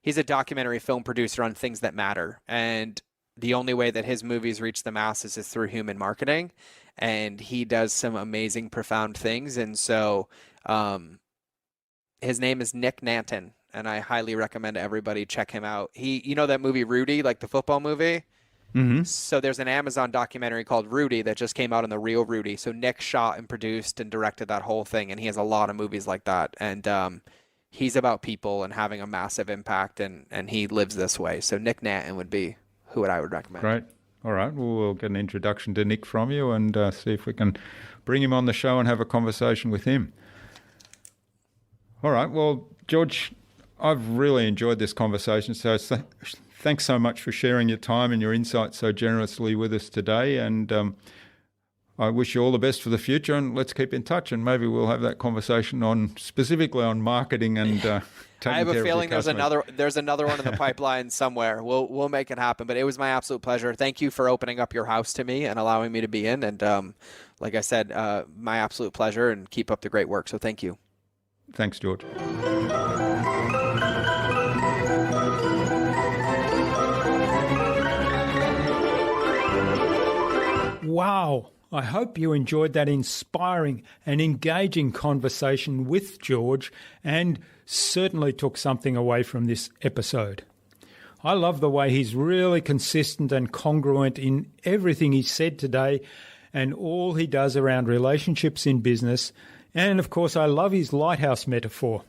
He's a documentary film producer on things that matter. And the only way that his movies reach the masses is through human marketing. And he does some amazing, profound things. And so his name is Nick Nanton. And I highly recommend everybody check him out. You know that movie Rudy, like the football movie? Mm-hmm. So there's an Amazon documentary called Rudy that just came out on the real Rudy. So Nick shot and produced and directed that whole thing, and he has a lot of movies like that. And he's about people and having a massive impact, and he lives this way. So Nick Nanton would be who I would recommend. Great. All right. Well, we'll get an introduction to Nick from you and see if we can bring him on the show and have a conversation with him. All right. Well, George, I've really enjoyed this conversation. So thanks so much for sharing your time and your insights so generously with us today. And I wish you all the best for the future, and let's keep in touch, and maybe we'll have that conversation specifically on marketing and taking care of your I have a feeling there's customers. another one in the pipeline somewhere. We'll make it happen. But it was my absolute pleasure. Thank you for opening up your house to me and allowing me to be in. And like I said, my absolute pleasure, and keep up the great work. So thank you. Thanks, George. Wow. I hope you enjoyed that inspiring and engaging conversation with George, and certainly took something away from this episode. I love the way he's really consistent and congruent in everything he said today and all he does around relationships in business. And of course, I love his lighthouse metaphor.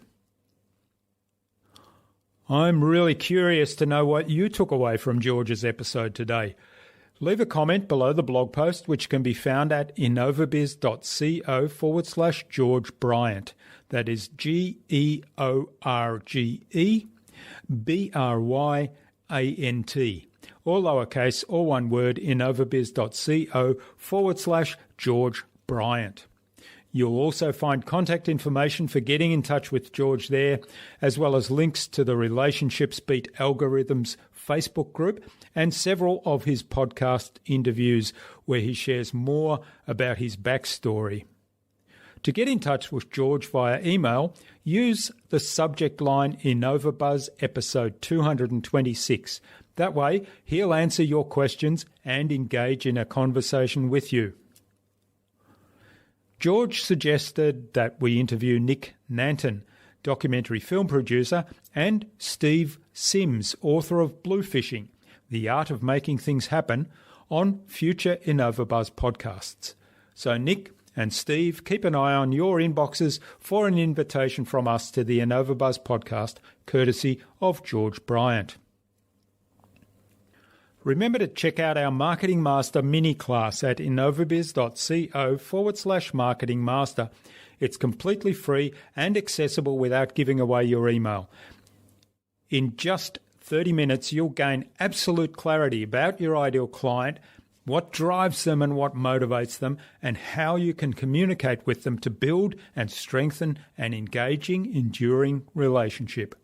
I'm really curious to know what you took away from George's episode today. Leave a comment below the blog post, which can be found at innovabiz.co/George Bryant. That is GeorgeBryant. All lowercase, all one word, innovabiz.co/George Bryant. You'll also find contact information for getting in touch with George there, as well as links to the Relationships Beat Algorithms Facebook group and several of his podcast interviews where he shares more about his backstory. To get in touch with George via email, use the subject line InnovaBuzz episode 226. That way, he'll answer your questions and engage in a conversation with you. George suggested that we interview Nick Nanton, documentary film producer, and Steve Sims, author of Bluefishing, The Art of Making Things Happen, on future InnovaBuzz podcasts. So Nick and Steve, keep an eye on your inboxes for an invitation from us to the InnovaBuzz podcast, courtesy of George Bryant. Remember to check out our Marketing Master mini class at innovabiz.co/Marketing Master. It's completely free and accessible without giving away your email. In just 30 minutes, you'll gain absolute clarity about your ideal client, what drives them and what motivates them, and how you can communicate with them to build and strengthen an engaging, enduring relationship.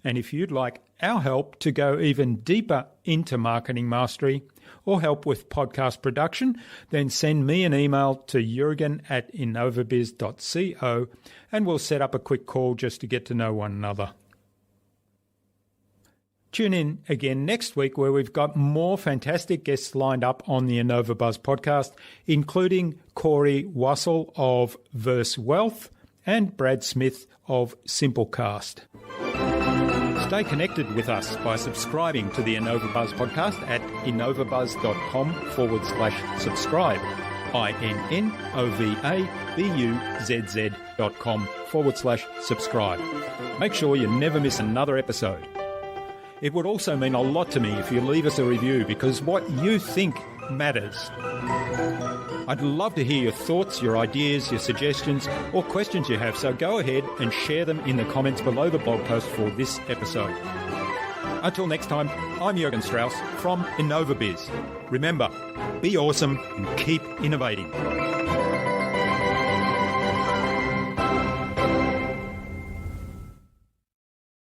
And if you'd like our help to go even deeper into marketing mastery or help with podcast production, then send me an email to jurgen@innovabiz.co and we'll set up a quick call just to get to know one another. Tune in again next week where we've got more fantastic guests lined up on the InnovaBuzz podcast, including Corey Wassel of Verse Wealth and Brad Smith of Simplecast. Stay connected with us by subscribing to the InnovaBuzz podcast at innovabuzz.com/subscribe. innovabuzz.com/subscribe. Make sure you never miss another episode. It would also mean a lot to me if you leave us a review, because what you think matters. I'd love to hear your thoughts, your ideas, your suggestions, or questions you have, so go ahead and share them in the comments below the blog post for this episode. Until next time, I'm Jürgen Strauss from InnovaBuzz. Remember, be awesome and keep innovating.